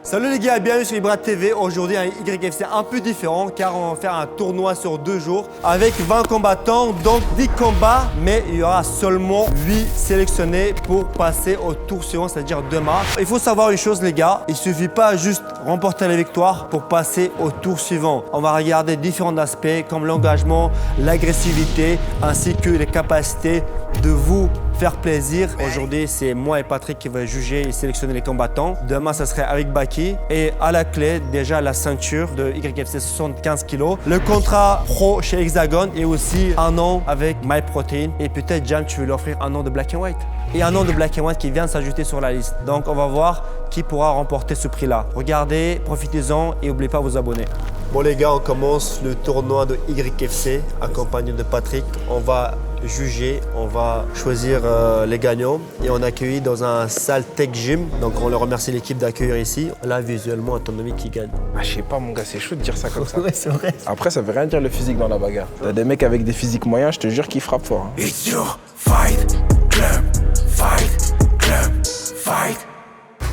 Salut les gars, bienvenue sur Ibra TV. Aujourd'hui un YFC un peu différent car on va faire un tournoi sur 2 jours avec 20 combattants, donc 10 combats, mais il y aura seulement 8 sélectionnés pour passer au tour suivant, c'est-à-dire demain. Il faut savoir une chose les gars, il suffit pas juste remporter la victoire pour passer au tour suivant. On va regarder différents aspects comme l'engagement, l'agressivité ainsi que les capacités de vous faire plaisir. Aujourd'hui, c'est moi et Patrick qui va juger et sélectionner les combattants. Demain, ça serait avec Baki. Et à la clé, déjà la ceinture de YFC 75 kg. Le contrat pro chez Hexagon et aussi un an avec MyProtein. Et peut-être, Jam, tu veux lui offrir un an de Black and White. Et un an de Black and White qui vient de s'ajouter sur la liste. Donc, on va voir qui pourra remporter ce prix-là. Regardez, profitez-en et n'oubliez pas de vous abonner. Bon les gars, on commence le tournoi de YFC accompagné de Patrick. On va juger, on va choisir les gagnants et on accueille dans un salle Tech Gym. Donc on leur remercie l'équipe d'accueillir ici. Là visuellement, à ton avis qui gagne? Ah, je sais pas mon gars, c'est chaud de dire ça comme ça. Ouais, c'est vrai. Après ça veut rien dire le physique dans la bagarre. T'as des mecs avec des physiques moyens, je te jure qu'ils frappent fort. Hein. It's your fight club, fight club, fight.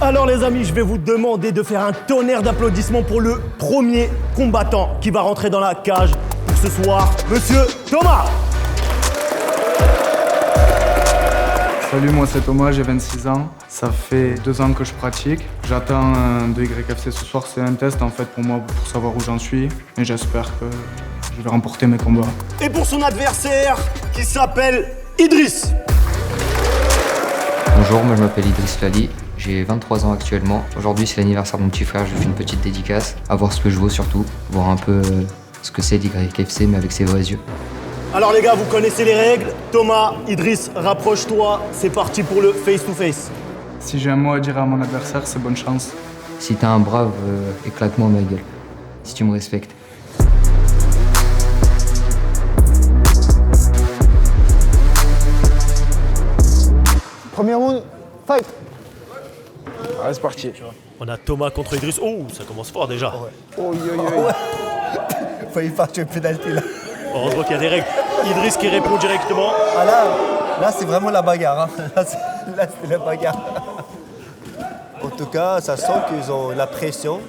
Alors les amis, je vais vous demander de faire un tonnerre d'applaudissements pour le premier combattant qui va rentrer dans la cage pour ce soir, Monsieur Thomas. Salut, moi c'est Thomas, j'ai 26 ans. Ça fait 2 ans que je pratique. J'attends de YFC ce soir, c'est un test en fait pour moi pour savoir où j'en suis. Et j'espère que je vais remporter mes combats. Et pour son adversaire qui s'appelle Idriss. Bonjour, moi je m'appelle Idriss Lali, j'ai 23 ans actuellement. Aujourd'hui c'est l'anniversaire de mon petit frère, je lui fais une petite dédicace, à voir ce que je vaux surtout, voir un peu ce que c'est l'YFC mais avec ses vrais yeux. Alors les gars, vous connaissez les règles. Thomas, Idriss, rapproche-toi, c'est parti pour le face-to-face. Si j'ai un mot à dire à mon adversaire, c'est bonne chance. Si t'es un brave, éclate-moi ma gueule, si tu me respectes. Premier round, fight. Allez, c'est parti. On a Thomas contre Idriss. Oh, ça commence fort déjà. Oh, Faut y partir au pénalty là. Heureusement qu'il y a des règles. Idriss qui répond directement. Ah là c'est vraiment la bagarre. Hein. Là, c'est la bagarre. En tout cas, ça sent qu'ils ont la pression.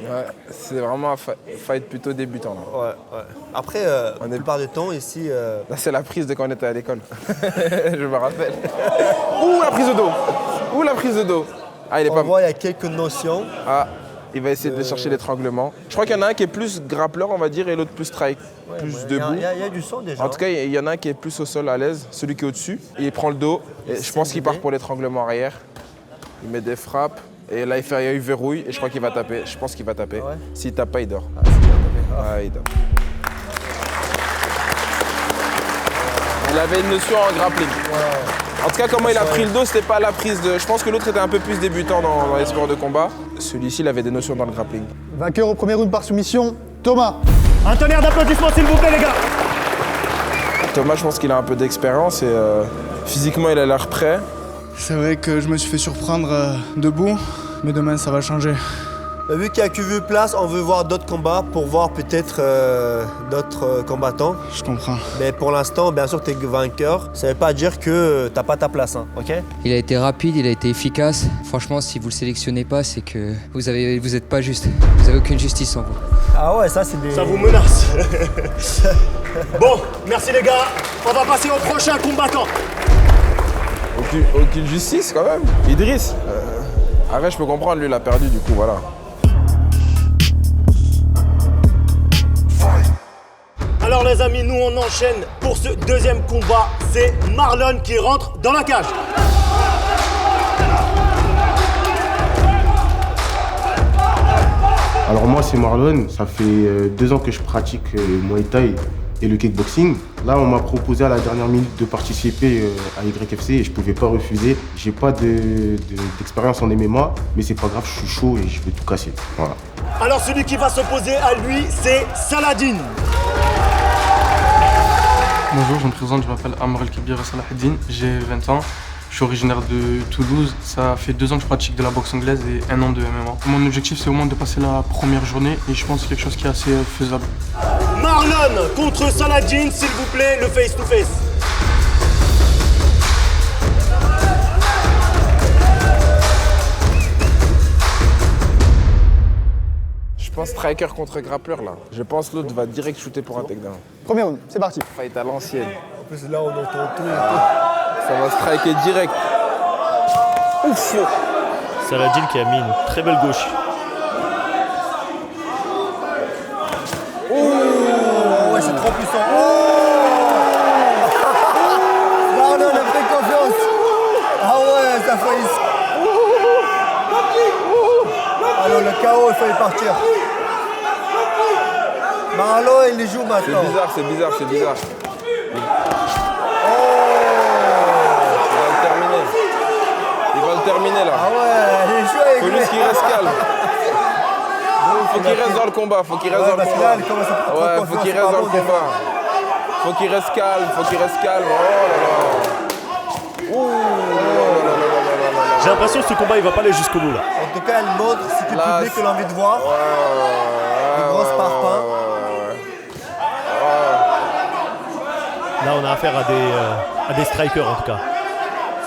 Ouais, c'est vraiment un fight plutôt débutant là. Ouais. Après, la plupart du temps ici. Là c'est la prise de quand on était à l'école. Je me rappelle. Ouh la prise de dos. Ouh la prise de dos. Ah il est On pas. voit, il y a quelques notions. Ah, il va essayer de chercher l'étranglement. Je crois qu'il y en a un qui est plus grappleur, on va dire, et l'autre plus strike, plus debout. Il y a du son déjà. En tout cas, il y en a un qui est plus au sol à l'aise, celui qui est au-dessus. Il prend le dos, et je pense qu'il part pour l'étranglement arrière. Il met des frappes, et là il verrouille, et je crois qu'il va taper. Je pense qu'il va taper. Ouais. S'il tape pas, il dort. Ah, il dort. Il avait une notion en grappling. En tout cas, comment il a pris le dos, c'était pas la prise de... Je pense que l'autre était un peu plus débutant dans les sports de combat. Celui-ci, il avait des notions dans le grappling. Vainqueur au premier round par soumission, Thomas. Un tonnerre d'applaudissements s'il vous plaît les gars. Thomas, je pense qu'il a un peu d'expérience et physiquement, il a l'air prêt. C'est vrai que je me suis fait surprendre debout, mais demain ça va changer. Vu qu'il n'y a que vu place, on veut voir d'autres combats pour voir peut-être d'autres combattants. Je comprends. Mais pour l'instant, bien sûr, tu es vainqueur. Ça ne veut pas dire que tu n'as pas ta place, hein, ok? Il a été rapide, il a été efficace. Franchement, si vous le sélectionnez pas, c'est que vous êtes pas juste. Vous avez aucune justice en vous. Ah ouais, ça c'est des... Ça vous menace. Bon, merci les gars. On va passer au prochain combattant. Aucune justice quand même. Idriss. Arrête, je peux comprendre, lui il a perdu du coup, voilà. Alors les amis, nous on enchaîne pour ce deuxième combat. C'est Marlon qui rentre dans la cage. Alors moi c'est Marlon, ça fait 2 ans que je pratique le Muay Thai et le kickboxing. Là on m'a proposé à la dernière minute de participer à YFC et je pouvais pas refuser. J'ai pas d'expérience en MMA, mais c'est pas grave, je suis chaud et je veux tout casser. Voilà. Alors celui qui va s'opposer à lui, c'est Saladin. Bonjour, je me présente, je m'appelle Amr El-Kibir Salaheddine, j'ai 20 ans. Je suis originaire de Toulouse, ça fait 2 ans que je pratique de la boxe anglaise et 1 an de MMA. Mon objectif c'est au moins de passer la première journée et je pense que c'est quelque chose qui est assez faisable. Marlon contre Saladin, s'il vous plaît, le face-to-face. pense striker contre grappleur là. Je pense l'autre va direct shooter pour un takedown. Premier round, c'est parti. Fight à l'ancienne. En plus, là, on entend tout. Ça va striker direct. Ouf. Saladin qui a mis une très belle gauche. Ouais, c'est trop puissant. Marlon a fait confiance. Ah ouais, ça a failli. Alors le KO, il fallait partir. Marlon, il les joue C'est maintenant. bizarre, c'est bizarre, c'est bizarre. Il va le terminer. Il va le terminer là. Ah ouais, il joue avec Faut lui. juste qu'il reste calme. Faut qu'il reste dans le combat, faut qu'il reste Ouais, dans le parce que combat. là, il commence à prendre trop Ouais, faut confiance, qu'il c'est reste pas dans bon le des fois. combat. Faut qu'il reste calme, faut qu'il reste calme. Oh là là. Ouh. J'ai l'impression que ce combat il va pas aller jusqu'au bout là. En tout cas, elle montre ce que le Là, public a envie de voir. Des grosses parpaings. Là on a affaire à des strikers en tout cas.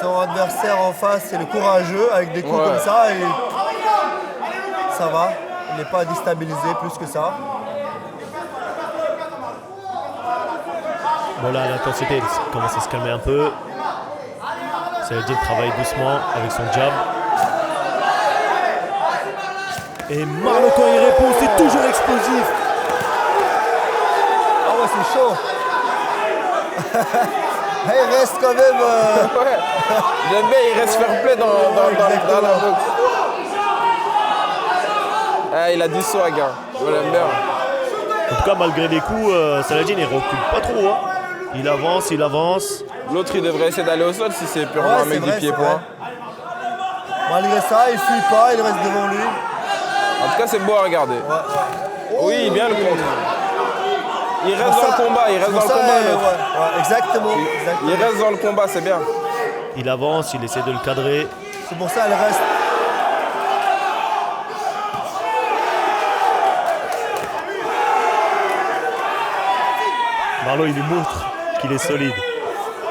Son adversaire en face, c'est le courageux avec des coups Ouais. comme ça et ça va. Il n'est pas déstabilisé plus que ça. Bon là l'intensité commence à se calmer un peu. Saladin travaille doucement avec son jab. Et Marlon quand il répond, c'est toujours explosif. Ah ouais, c'est chaud. Il reste quand même. Ouais. J'aime bien, il reste fair play dans la boxe. Ah, il a du swag, hein. Je l'aime bien. En tout cas malgré les coups, Saladin il recule pas trop. Hein. Il avance. L'autre, il devrait essayer d'aller au sol si c'est purement Ouais, un mec c'est vrai, du pied-point. c'est Malgré ça, il fuit pas, il reste devant lui. En tout cas, c'est beau à regarder. Oui, bien le contre. Il reste Pour dans ça- le combat, il reste pour dans le ça, combat. ouais, l'autre. ouais, exactement. Il reste dans le combat, c'est bien. Il avance, il essaie de le cadrer. C'est pour ça elle reste. Marlon il lui montre qu'il est solide.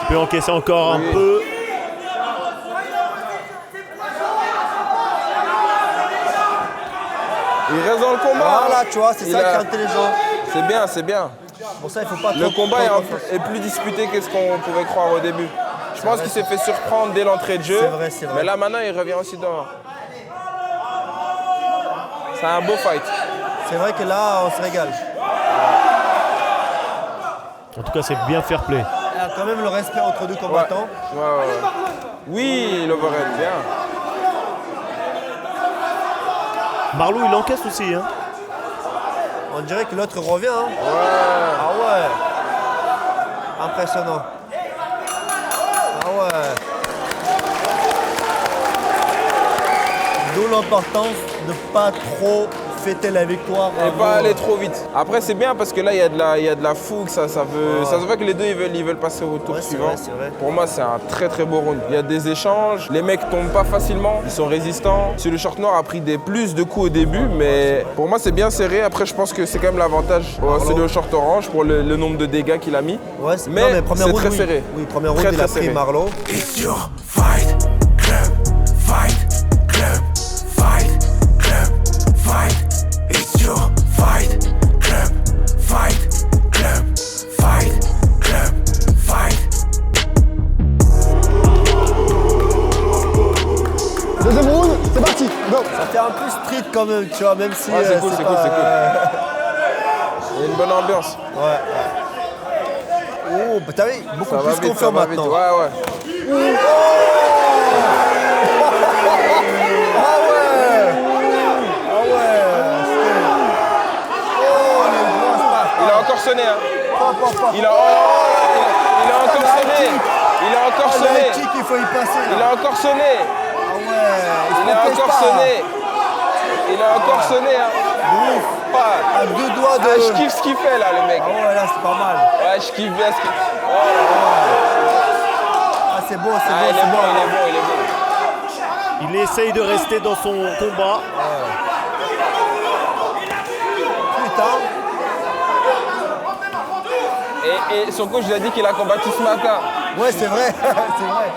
Il peut encaisser encore un peu. Il reste dans le combat. Voilà, tu vois, c'est Il ça qui a- est intelligent. C'est bien, c'est bien. Pour ça, il faut pas Le trop- combat trop- est plus disputé que ce qu'on pouvait croire au début. Je pense qu'il s'est fait surprendre dès l'entrée de jeu. C'est vrai, c'est vrai. Mais là maintenant, il revient aussi dans. C'est un beau fight. C'est vrai que là, on se régale. En tout cas c'est bien fair play. Il y a quand même le respect entre deux combattants. Ouais. Oui, l'overhead, bien. Marlon il encaisse aussi. Hein. On dirait que l'autre revient. Hein. Ouais. Ah ouais. Impressionnant. Ah ouais. D'où l'importance de pas trop fêter la victoire. Et pas aller trop vite. Après, c'est bien parce que là, il y a de la fougue. Ça se voit que les deux, ils veulent passer au tour Ouais, c'est suivant. vrai, c'est vrai. Pour moi, c'est un très très beau round. Il y a des échanges. Les mecs tombent pas facilement. Ils sont résistants. Si le short noir a pris plus de coups au début, mais pour moi, c'est bien serré. Après, je pense que c'est quand même l'avantage. Celui au short orange pour le nombre de dégâts qu'il a mis. Ouais, Mais non, premier c'est round, très oui. serré. Oui, premier round, Très, il a très pris serré. Marlon. It's your fight club, fight club, fight club, fight. It's your fight club, fight club, fight club, fight. Deuxième round, c'est parti. Go. Ça fait un peu street quand même, tu vois, même si. Ouais, c'est cool, c'est cool, pas, c'est cool. Il y a une bonne ambiance. Ouais. Oh, bah t'as vu, beaucoup Ça va plus vite, confiant ça va vite. maintenant. Ouais. Ah ouais. Ah ouais. Oh, les grosses pattes. Il a encore sonné. Hein. Il a encore sonné. Il a encore Ah, sonné. le kick, il faut y passer. Il Là. a encore sonné. Ah ouais. Il a encore sonné. Il a encore sonné. Hein. Pas. À deux doigts de. Ah, je kiffe ce qu'il fait là, le mec. Ah ouais, là, c'est pas mal. Ouais, je kiffe bien ce qu'il fait. Ah, c'est beau, c'est Ah, beau, il est c'est bon, beau. il est bon, il est bon. Il essaye de rester dans son combat. Putain. Et son coach lui a dit qu'il a combattu ce matin. Ouais, c'est vrai. C'est vrai.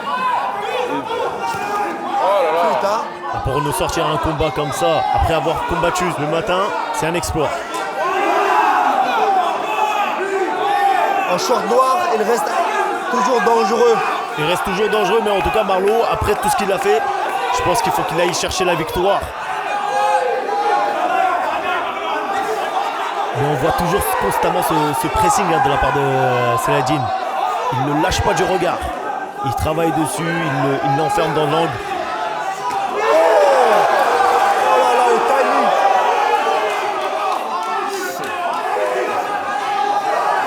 Oh là là. Putain. Pour nous sortir un combat comme ça, après avoir combattu le matin, c'est un exploit. En short noir, il reste toujours dangereux. Il reste toujours dangereux, mais en tout cas, Marlo, après tout ce qu'il a fait, je pense qu'il faut qu'il aille chercher la victoire. Mais on voit toujours constamment ce pressing de la part de Saladin. Il ne lâche pas du regard. Il travaille dessus, il l'enferme dans l'angle. Oh là là, au timing.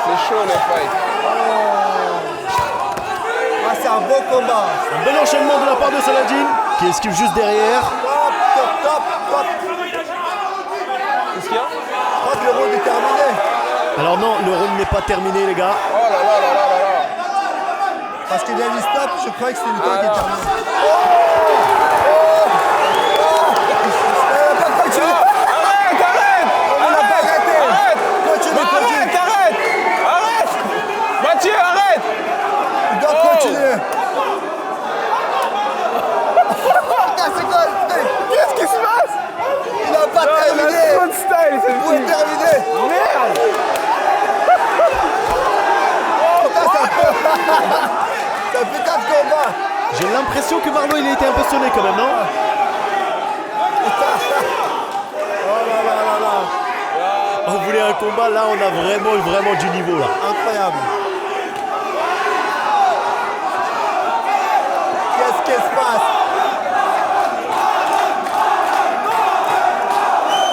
C'est chaud les fights. Ah, c'est un beau combat. Un bel enchaînement de la part de Saladin, qui esquive juste derrière. Top. Qu'est-ce qu'il y a? Je crois que le round est terminé. Alors non, le round n'est pas terminé, les gars. Oh là là là là là là. Parce qu'il y a dit stop, je croyais que c'était le temps qui est terminé. Mathieu, arrête! Il doit continuer. C'est quoi? Qu'est-ce qui se passe? Il n'a pas terminé. Trop de style, c'est Où est terminé? Merde! C'est un putain de combat. J'ai l'impression que Marlo, il a été un peu sonné quand même, non? Oh là là là là. On voulait un combat, là, on a vraiment du niveau, là. Incroyable. Qu'est-ce qui se passe?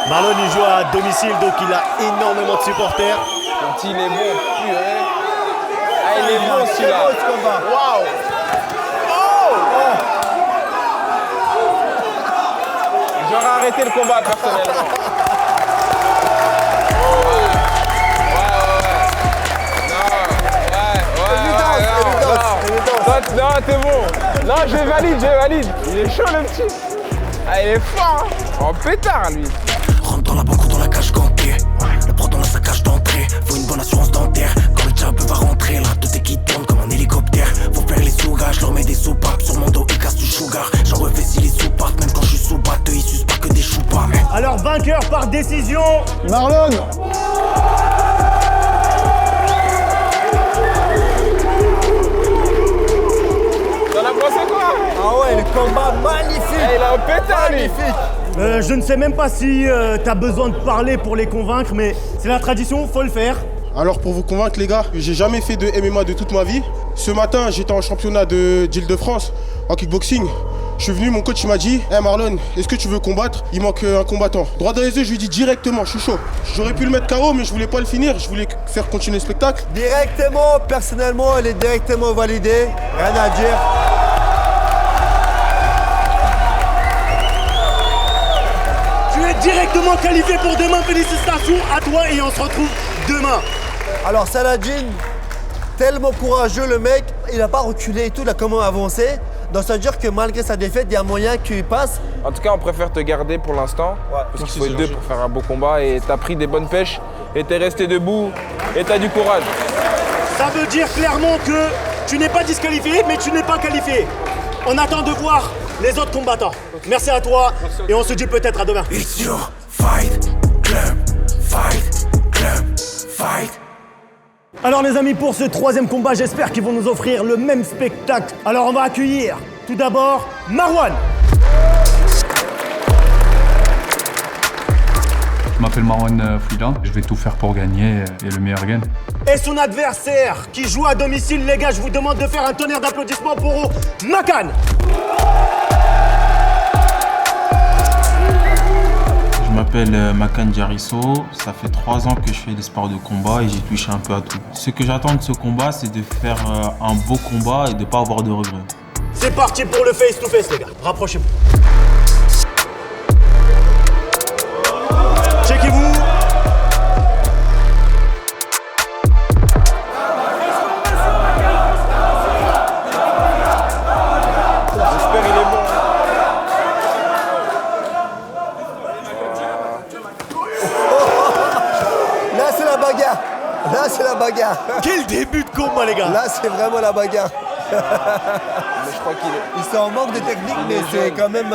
Marlon, il joue à domicile, donc il a énormément de supporters. Le petit, il est bon, purée. Ah, il est bon C'est celui-là. beau ce combat. Waouh! J'aurais arrêté le combat personnellement. Non, t'es bon. Non, je valide. Il est chaud le petit. Ah, il est fort. Hein. En pétard lui. Rentre dans la banque ou dans la cage gantée. Le prend dans sa cage d'entrée. Faut une bonne assurance dentaire. Quand le diable va rentrer, là, tout est qui tourne comme un hélicoptère. Faut faire les sous-gars, je leur mets des soupapes. Sur mon dos, ils cassent du sugar. J'en refais si les sous-partent. Même quand je suis sous batteux, ils sucent pas que des choupas. Alors, vainqueur par décision. Marlon. T'en as pensé quoi? Ah ouais, le combat magnifique. Il a un pétard lui. Magnifique. Je ne sais même pas si t'as besoin de parler pour les convaincre, mais c'est la tradition, faut le faire. Alors pour vous convaincre les gars, j'ai jamais fait de MMA de toute ma vie. Ce matin, j'étais en championnat d'Île-de-France en kickboxing. Je suis venu, mon coach il m'a dit « Hey Marlon, est-ce que tu veux combattre? Il manque un combattant. » Droit dans les yeux, je lui dis directement, je suis chaud. J'aurais pu le mettre KO, mais je voulais pas le finir, je voulais faire continuer le spectacle. Directement, personnellement, elle est directement validée. Rien à dire. Tu es directement qualifié pour demain. Félicitations à toi et on se retrouve demain. Alors Saladin, tellement courageux le mec, il n'a pas reculé et tout, il a comment avancé. Donc ça veut dire que malgré sa défaite, il y a moyen qu'il passe. En tout cas, on préfère te garder pour l'instant. Parce qu'il faut être deux pour faire un beau combat. Et t'as pris des bonnes pêches. Et t'es resté debout. Et t'as du courage. Ça veut dire clairement que tu n'es pas disqualifié, mais tu n'es pas qualifié. On attend de voir les autres combattants. Merci à toi et on se dit peut-être à demain. It's your fight club, fight. Alors les amis, pour ce troisième combat, j'espère qu'ils vont nous offrir le même spectacle. Alors on va accueillir tout d'abord Marwan. Je m'appelle Marwan Fouida, je vais tout faire pour gagner et le meilleur gagne. Et son adversaire qui joue à domicile, les gars, je vous demande de faire un tonnerre d'applaudissements pour Makan. Je m'appelle Makan Diarisso, ça fait 3 ans que je fais des sports de combat et j'ai touché un peu à tout. Ce que j'attends de ce combat, c'est de faire un beau combat et de ne pas avoir de regrets. C'est parti pour le face-to-face, les gars. Rapprochez-vous. Checkez-vous. J'espère qu'il est bon. Là c'est la bagarre. Là c'est la bagarre. Quel début de combat, les gars. Là c'est vraiment la bagarre. Mais je crois qu'il est. Ils sont en manque de technique, mais est c'est jeune. quand même,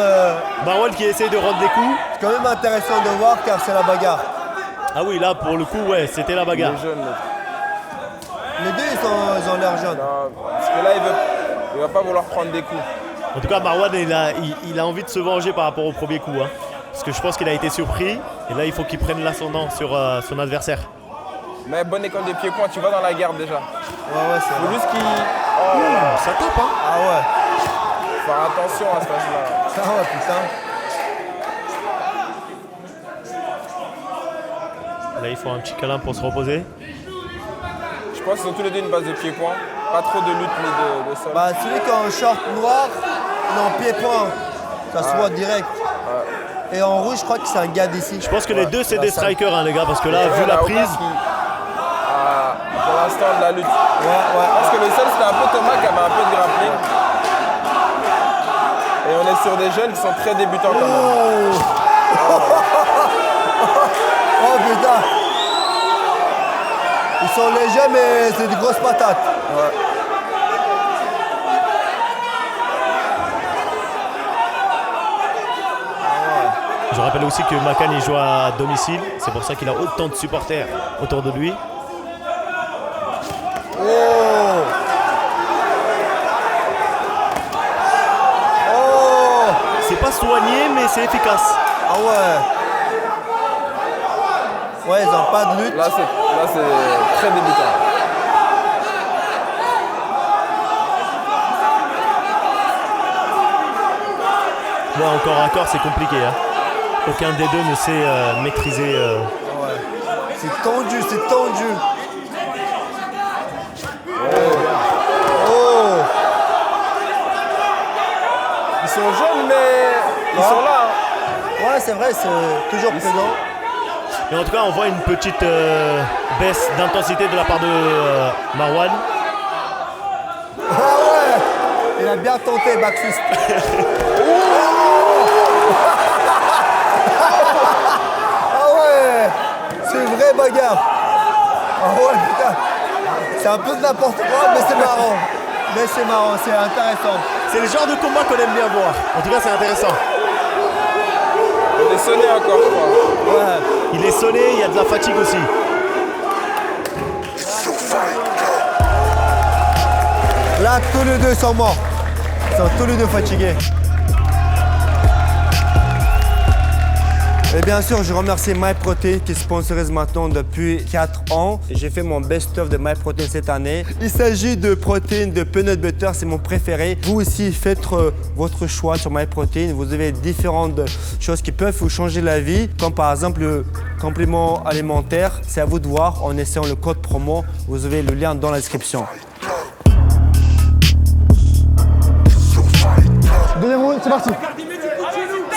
Marwan qui essaye de rendre des coups. c'est quand même intéressant de voir car c'est la bagarre. Ah oui, là pour le coup, ouais, c'était la Il bagarre. est jeune, l'autre. Les deux, ils ont l'air jeunes. Non, parce que là, il va pas vouloir prendre des coups. En tout cas, Marwan, il a envie de se venger par rapport au premier coup. Hein. Parce que je pense qu'il a été surpris. Et là, il faut qu'il prenne l'ascendant sur son adversaire. Mais bonne école des pieds-points, tu vas dans la garde déjà. Ouais, c'est Faut vrai. juste qu'il. Oh là là. Ça tape, hein. Ah ouais, Faut faire attention à ce match-là. ça va, putain. Là, il faut un petit câlin pour se reposer. Je pense qu'ils ont tous les deux une base de pieds-points. Pas trop de lutte ni de sol. Bah, celui qui a un short noir, non, pied-point, ça se voit direct. Et en rouge, je crois que c'est un gars d'ici. Je pense que les deux, c'est des strikers, hein, les gars. Parce que là, Ouais, vu il y en la a aucun prise, pour l'instant, de la lutte. Ouais. Parce que le seul, c'était un peu Thomas qui avait un peu de grappling. Et on est sur des jeunes qui sont très débutants quand même. Oh putain. Ils sont légers, mais c'est des grosses patates. je rappelle aussi que Makan, il joue à domicile. C'est pour ça qu'il a autant de supporters autour de lui. C'est pas soigné, mais c'est efficace. Ah ouais. Ouais, ils ont pas de lutte. Là, c'est très débutant. Moi, encore à corps, c'est compliqué. Hein. Aucun des deux ne sait maîtriser. C'est tendu, c'est tendu. Ils sont jeunes, mais ils sont là. Hein. Ouais, c'est vrai, c'est toujours présent. Mais en tout cas, on voit une petite baisse d'intensité de la part de Marwan. Ah ouais. Il a bien tenté, backfist. Ah ouais. C'est une vraie bagarre. Ah ouais, putain. C'est un peu de n'importe quoi, mais c'est marrant. Mais c'est marrant, c'est intéressant. C'est le genre de combat qu'on aime bien voir. En tout cas, c'est intéressant. On est sonné encore, je crois. Ouais. Il est sonné, il y a de la fatigue aussi. Là, tous les deux sont morts. Ils sont tous les deux fatigués. Et bien sûr, je remercie MyProtein qui sponsorise maintenant depuis 4 ans. J'ai fait mon best-of de MyProtein cette année. Il s'agit de protéines de peanut butter, c'est mon préféré. Vous aussi, faites votre choix sur MyProtein. Vous avez différentes choses qui peuvent vous changer la vie, comme par exemple le complément alimentaire. C'est à vous de voir en essayant le code promo. Vous avez le lien dans la description. Deuxième round, c'est parti.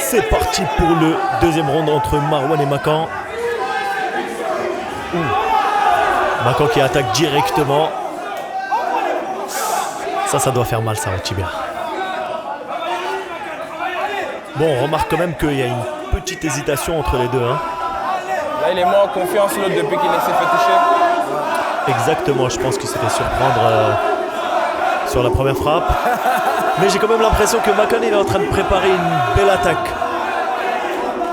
C'est parti pour le deuxième round entre Marwan et Makan. Makan qui attaque directement. Ça doit faire mal ça au tibia. Bon, on remarque quand même qu'il y a une petite hésitation entre les deux. Hein. Là, il est moins en confiance, l'autre, depuis qu'il s'est fait toucher. Exactement, je pense qu'il s'est fait surprendre sur la première frappe. Mais j'ai quand même l'impression que Makan il est en train de préparer une belle attaque.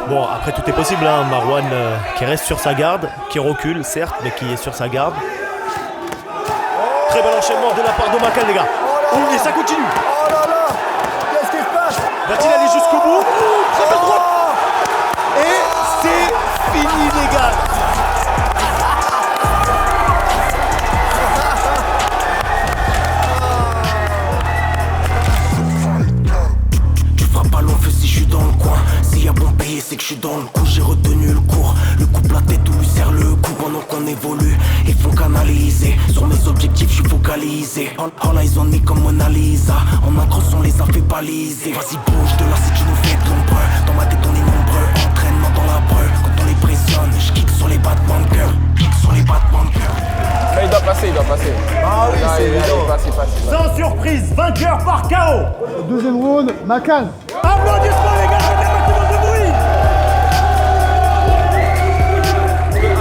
Bon, après tout est possible, hein. Marwan qui reste sur sa garde, qui recule certes, mais qui est sur sa garde. Très bel enchaînement de la part de Makan, les gars. Et ça continue. Oh là là. Qu'est-ce qui se passe? Va-t-il aller jusqu'au bout? Frappe à droite. Et c'est fini, les gars. Tu frappes à long feu si je suis dans le coin. S'il y a bon payé, c'est que je suis dans le coup. J'ai retenu le cours. Le coupe la tête ou lui serre le cou. Pendant qu'on évolue, il faut canaliser. Sur mes objectifs, je suis focalisé. All eyes on me comme Mona Lisa. En intro, on les a fait baliser. Vas-y, bouge de là si tu nous fais de l'ombreux. Dans ma tête, on est nombreux. Entraînement dans la breu. Quand on les pressionne, je kick sur les battements de cœur. Kick sur les battements de cœur. Mais il doit passer, il doit passer. Ah oui, Là, c'est il évident. passe, il passe. Sans surprise, vainqueur par KO. Deuxième round, Makan. Applaudissements, les gars, faites un maximum de bruit.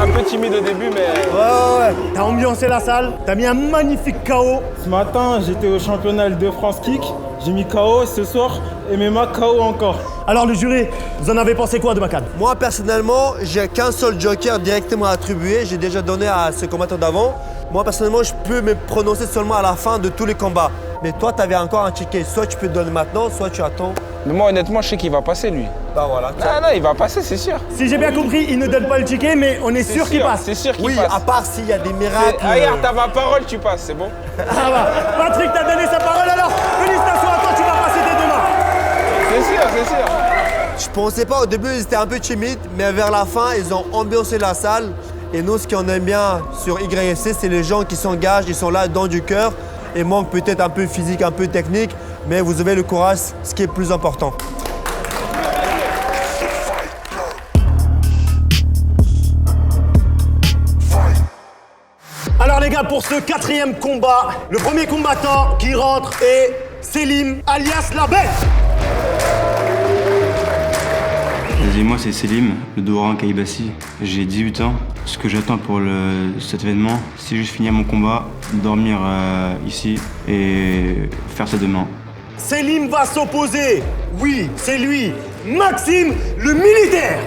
Un peu timide au début, mais Ouais. t'as ambiancé la salle, t'as mis un magnifique KO. Ce matin, j'étais au championnat de France Kick. J'ai mis KO ce soir, MMA KO encore. Alors le jury, vous en avez pensé quoi de Makan? Moi personnellement, j'ai qu'un seul joker directement attribué. J'ai déjà donné à ce combattant d'avant. Moi personnellement, je peux me prononcer seulement à la fin de tous les combats. Mais toi, t'avais encore un ticket. Soit tu peux te donner maintenant, soit tu attends. Mais moi, honnêtement, je sais qu'il va passer, lui. Bah voilà. Non, il va passer, c'est sûr. Si j'ai bien compris, il ne donne pas le ticket, mais on est sûr qu'il passe. C'est sûr qu'il Oui, passe. à part s'il y a des miracles. Regarde, t'as ma parole, tu passes, c'est bon. Ah bah, Patrick t'a donné sa parole alors. Félicitations à toi, tu vas passer dès demain. C'est sûr, c'est sûr. Je pensais pas, au début, ils étaient un peu timides, mais vers la fin, ils ont ambiancé la salle. Et nous, ce qu'on aime bien sur YFC, c'est les gens qui s'engagent, ils sont là dans du cœur. Et manque peut-être un peu physique, un peu technique, mais vous avez le courage, ce qui est plus important. Alors les gars, pour ce 4e combat, le premier combattant qui rentre est Selim, alias La Bête. Moi c'est Selim, le Doran Kaibassi. J'ai 18 ans. Ce que j'attends pour cet événement, c'est juste finir mon combat, dormir ici et faire ça demain. Selim va s'opposer, oui, c'est lui, Maxime le militaire.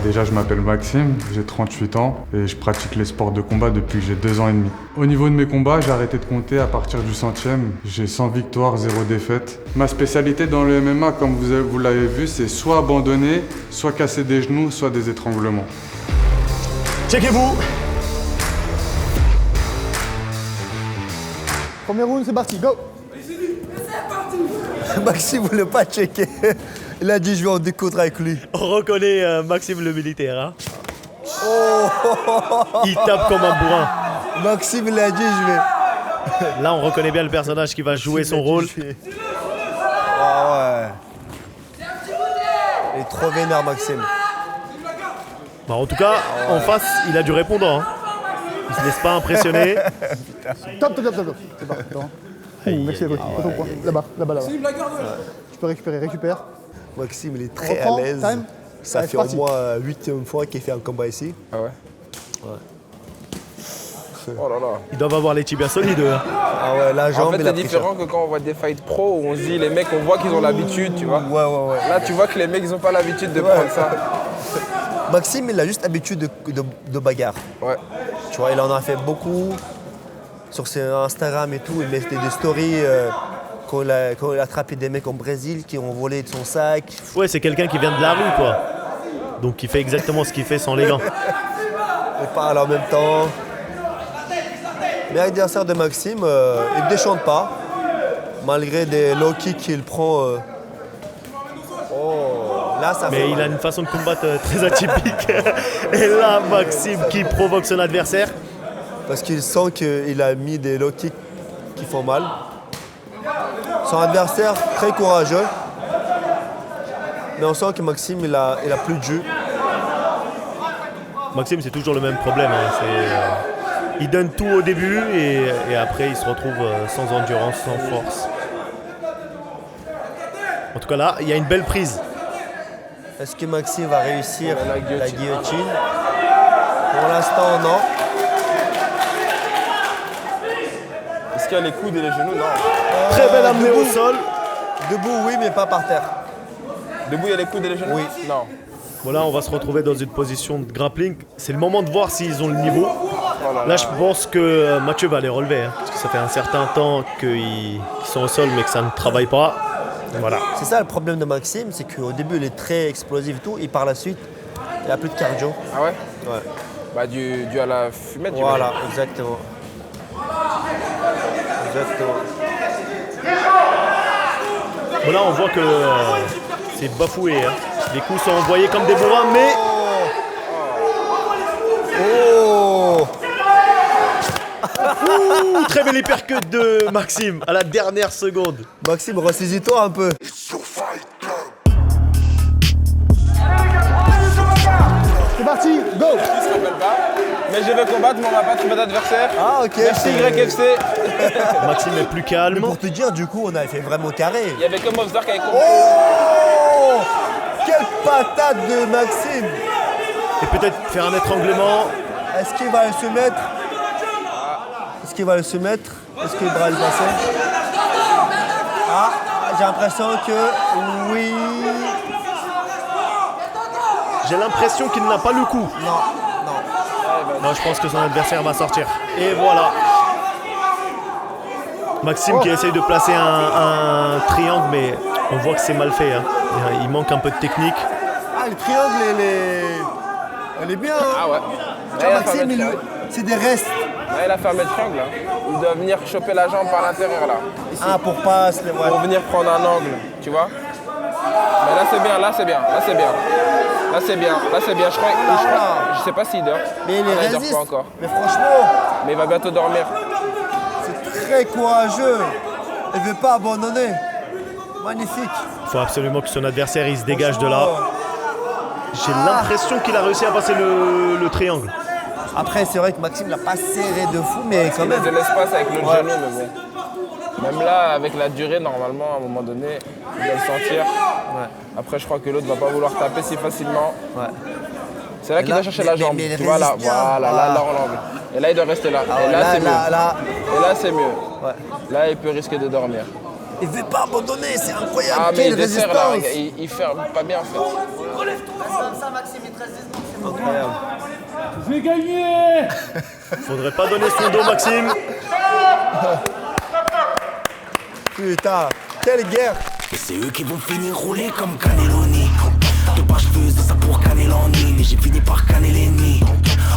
Déjà, je m'appelle Maxime, j'ai 38 ans et je pratique les sports de combat depuis que j'ai 2 ans et demi. Au niveau de mes combats, j'ai arrêté de compter à partir du 100e. J'ai 100 victoires, 0 défaites. Ma spécialité dans le MMA, comme vous l'avez vu, c'est soit abandonner, soit casser des genoux, soit des étranglements. Checkez-vous. Premier round, c'est parti, go. Maxime voulait pas checker. Il a dit je vais en découdre avec lui. On reconnaît Maxime le militaire. Hein. Oh. Il tape comme un bourrin. Maxime il a dit je vais. Là on reconnaît bien le personnage qui va jouer son rôle. Ah ouais. Il est trop vénère Maxime. Bon, en tout cas, en face, il a du répondant. Hein. Il se laisse pas impressionner. Top. C'est parti. Merci à côté. Là-bas. Tu peux récupère. Maxime, il est très à l'aise. Ça Allez, fait au moins 8e fois qu'il fait un combat ici. Ah ouais? Oh là là. Ils doivent avoir les tibias solides. Hein. Ah ouais, la jambe en fait, c'est différent que quand on voit des fights pro où on se dit les mecs, on voit qu'ils ont l'habitude, tu vois. Ouais. Là, tu vois que les mecs, ils ont pas l'habitude de prendre ça. Maxime, il a juste l'habitude de bagarre. Ouais. Tu vois, il en a fait beaucoup sur ses Instagram et tout. Il mettait des stories quand il a attrapé des mecs au Brésil qui ont volé de son sac. Ouais, c'est quelqu'un qui vient de la rue, quoi. Donc il fait exactement ce qu'il fait sans les gants. Il parle en même temps. Mais l'adversaire de Maxime, il ne déchante pas, malgré des low kicks qu'il prend. Là, ça mais il a une façon de combattre très atypique. Et là, Maxime qui provoque son adversaire. Parce qu'il sent qu'il a mis des low kicks qui font mal. Son adversaire, très courageux. Mais on sent que Maxime, il a plus de jus. Maxime, c'est toujours le même problème. Hein. Il donne tout au début et après, il se retrouve sans endurance, sans force. En tout cas, là, il y a une belle prise. Est-ce que Maxime va réussir la guillotine? Pour l'instant, non. Est-ce qu'il y a les coudes et les genoux? Non. Très belle amenée au sol. Debout, oui, mais pas par terre. Debout, il y a les coudes et les genoux? Oui. Non. Voilà, on va se retrouver dans une position de grappling. C'est le moment de voir s'ils ont le niveau. Là, je pense que Mathieu va les relever. Hein, parce que ça fait un certain temps qu'ils sont au sol, mais que ça ne travaille pas. Voilà. C'est ça le problème de Maxime, c'est qu'au début, il est très explosif et tout, et par la suite, il n'a plus de cardio. Ah ouais? Ouais. Bah, dû à la fumette, du Voilà, exactement. Bon, là, on voit que c'est bafoué. Hein. Les coups sont envoyés comme des bourrins, mais... Oh Ouh, très belle hypercut de Maxime à la dernière seconde. Maxime, ressaisis-toi un peu. C'est parti, go. Il se rappelle pas. Mais je vais combattre, mais on va pas trouver d'adversaire. Ah ok. Merci YFC. Maxime est plus calme. Mais pour te dire, du coup, on avait fait vraiment carré. Il y avait que Mobstar qui avait combattu. Oh, quelle patate de Maxime. et peut-être faire un étranglement. Est-ce qu'il va se mettre? Est-ce qu'il va le se mettre? Est-ce qu'il va le passer? Ah, j'ai l'impression que oui. J'ai l'impression qu'il n'a pas le coup. Non. Non, je pense que son adversaire va sortir. Et voilà. Maxime qui essaye de placer un triangle, mais on voit que c'est mal fait. Hein. Il manque un peu de technique. Ah, le triangle, elle est bien. Hein. Ah ouais. Tu vois, Maxime, c'est des restes. Là, il a fermé le triangle. Là. Il doit venir choper la jambe par l'intérieur là. Ici. Ah, pour pas se les voir. Pour venir prendre un angle, tu vois. Mais là c'est bien, là c'est bien, là c'est bien. Là c'est bien, là c'est bien. Je sais pas s'il dort. Mais il résiste. Dort pas encore. Mais franchement. Mais il va bientôt dormir. C'est très courageux. Il veut pas abandonner. Magnifique. Il faut absolument que son adversaire il se dégage de là. J'ai l'impression qu'il a réussi à passer le triangle. Après, c'est vrai que Maxime l'a pas serré de fou, mais quand même. Il a de l'espace avec le genou, mais bon. Même là, avec la durée, normalement, à un moment donné, il va le sentir. Ouais. Après, je crois que l'autre va pas vouloir taper si facilement. Ouais. C'est là qu'il doit chercher la jambe. Tu vois là, voilà, là, on l'angle. Et là, il doit rester là. Ah et ouais, là, c'est mieux. Et là, c'est mieux. Ouais. Là, il peut risquer de dormir. Il veut pas abandonner, c'est incroyable. Ah, mais quelle il dessert résistance. là, il ferme pas bien en fait. Incroyable. J'ai gagné. Faudrait pas donner son dos, Maxime. Putain, quelle guerre. Et c'est eux qui vont finir roulés comme Cannelloni. De bas je faisais ça pour Cannelloni, mais j'ai fini par canner l'ennemi.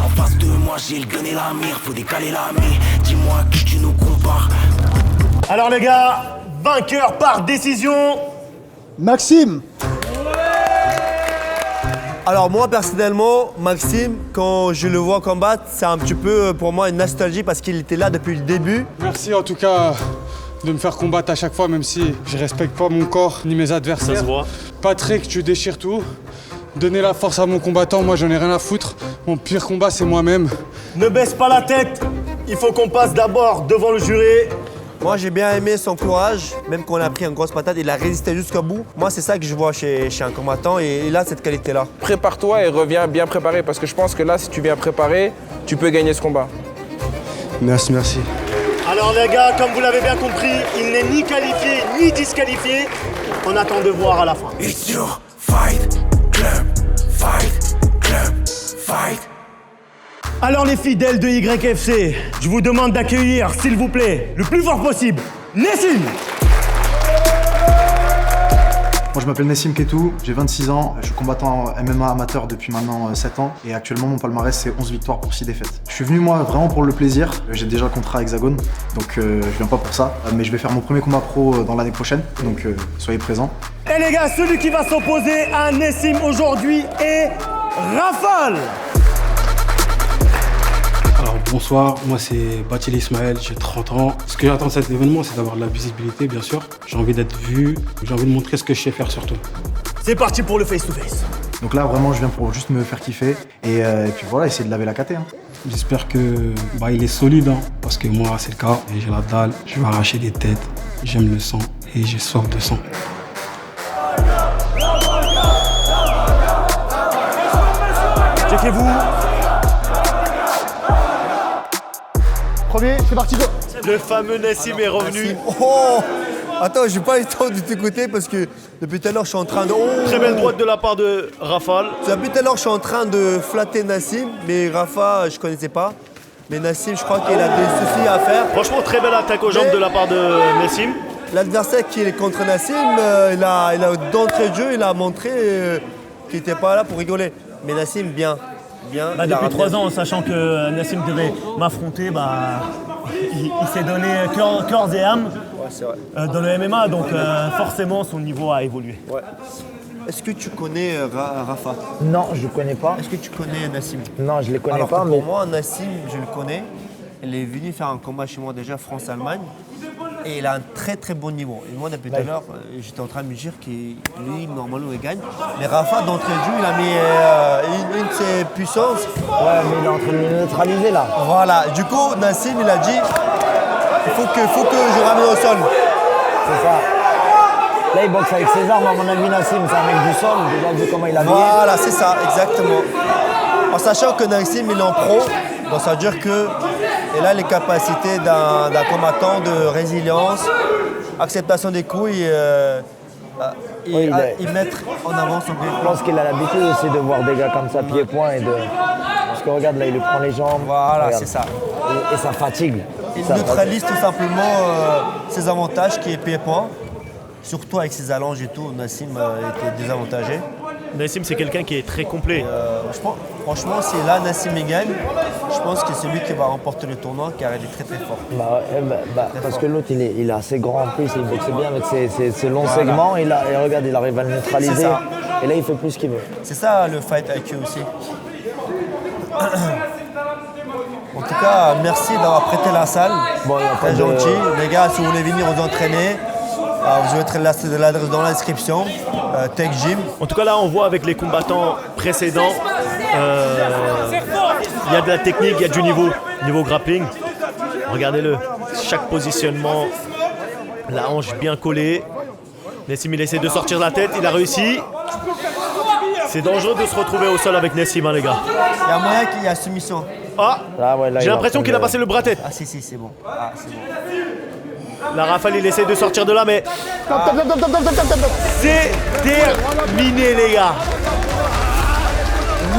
En face de moi j'ai le gun et la mire, faut décaler l'ami. Dis-moi qui tu nous compares. Alors les gars, vainqueur par décision. Maxime. Alors moi personnellement, Maxime, quand je le vois combattre, c'est un petit peu pour moi une nostalgie parce qu'il était là depuis le début. Merci en tout cas de me faire combattre à chaque fois, même si je respecte pas mon corps ni mes adversaires. Ça se voit. Patrick, tu déchires tout. Donner la force à mon combattant, moi j'en ai rien à foutre. Mon pire combat c'est moi-même. Ne baisse pas la tête. Il faut qu'on passe d'abord devant le jury. Moi j'ai bien aimé son courage, même qu'on a pris une grosse patate, il a résisté jusqu'au bout. Moi c'est ça que je vois chez un combattant et il a cette qualité-là. Prépare-toi et reviens bien préparé parce que je pense que là, si tu viens préparé, tu peux gagner ce combat. Merci, merci. Alors les gars, comme vous l'avez bien compris, il n'est ni qualifié ni disqualifié. On attend de voir à la fin. It's your fight club, fight club, fight. Alors les fidèles de YFC, je vous demande d'accueillir, s'il vous plaît, le plus fort possible, Nessim. Moi je m'appelle Nessim Ketou, j'ai 26 ans, je suis combattant MMA amateur depuis maintenant 7 ans et actuellement mon palmarès c'est 11 victoires pour 6 défaites. Je suis venu moi vraiment pour le plaisir, j'ai déjà le contrat Hexagone donc je viens pas pour ça, mais je vais faire mon premier combat pro dans l'année prochaine, donc soyez présents. Et les gars, celui qui va s'opposer à Nessim aujourd'hui est Rafale. Alors bonsoir, moi c'est Bathily Ismaël, j'ai 30 ans. Ce que j'attends de cet événement, c'est d'avoir de la visibilité, bien sûr. J'ai envie d'être vu, j'ai envie de montrer ce que je sais faire surtout. C'est parti pour le face-to-face. Donc là vraiment je viens pour juste me faire kiffer et puis voilà, essayer de laver la caté. Hein. J'espère que il est solide, hein, parce que moi c'est le cas, et j'ai la dalle, je vais arracher des têtes, j'aime le sang et j'ai soif de sang. Checkez-vous. Premier, c'est parti, go. Le fameux Nessim est revenu. Oh, attends, j'ai pas eu le temps de t'écouter parce que depuis tout à l'heure je suis en train de... Oh. Très belle droite de la part de Rafale. Depuis tout à l'heure je suis en train de flatter Nassim, mais Rafa je connaissais pas. Mais Nassim je crois qu'il a des soucis à faire. Franchement très belle attaque aux jambes de la part de Nessim. L'adversaire qui est contre Nassim, il a d'entrée de jeu, il a montré qu'il n'était pas là pour rigoler. Mais Nassim bien. Depuis 3 ans, sachant que Nassim devait m'affronter, il s'est donné corps et âme dans le MMA, donc forcément son niveau a évolué. Ouais. Est-ce que tu connais Rafa? Non, je ne connais pas. Est-ce que tu connais Nassim? Non, je ne les connais Alors pas. Pour moi, Nassim, je le connais. Il est venu faire un combat chez moi déjà, France-Allemagne. Et il a un très très bon niveau. Et moi, depuis tout à l'heure, j'étais en train de me dire que lui, normalement, il gagne. Mais Rafa, d'entrée de jeu, il a mis une de ses puissances. Ouais, mais il est en train de le neutraliser là. Voilà. Du coup, Nassim, il a dit il faut que je ramène au sol. C'est ça. Là, il boxe avec ses armes, à mon avis, Nassim. C'est un mec du sol. Déjà vu comment il a mis. Voilà, c'est ça, exactement. En sachant que Nassim il est en pro, donc ça veut dire qu'il a les capacités d'un combattant de résilience, acceptation des coups et mettre en avant son pied. Je pense qu'il a l'habitude aussi de voir des gars comme ça, pied-point et de. Parce que regarde là, il lui prend les jambes. Voilà, regarde. c'est ça. Et ça fatigue. Il neutralise tout simplement ses avantages qui est pied-point. Surtout avec ses allonges et tout, Nassim était désavantagé. Nassim, c'est quelqu'un qui est très complet. Franchement, si là Nassim il gagne, je pense que c'est lui qui va remporter le tournoi car il est très très fort. Parce que l'autre il est assez grand en plus, il boxe bien avec ses longs segments et regarde, il arrive à le neutraliser. Et là il fait plus ce qu'il veut. C'est ça le fight IQ aussi. En tout cas, merci d'avoir prêté la salle. Très gentil. Les gars, si vous voulez venir vous entraîner, vous mettrai l'adresse dans la description. Tech Gym. En tout cas, là, on voit avec les combattants précédents, il y a de la technique, il y a du niveau grappling. Regardez-le, chaque positionnement, la hanche bien collée. Nassim, il essaie de sortir la tête, il a réussi. C'est dangereux de se retrouver au sol avec Nassim, hein, les gars. Il y a moyen qu'il y ait soumission. J'ai l'impression qu'il a passé le bras-tête. Ah si, c'est bon. C'est bon. La rafale, il essaie de sortir de là, mais c'est terminé, les gars.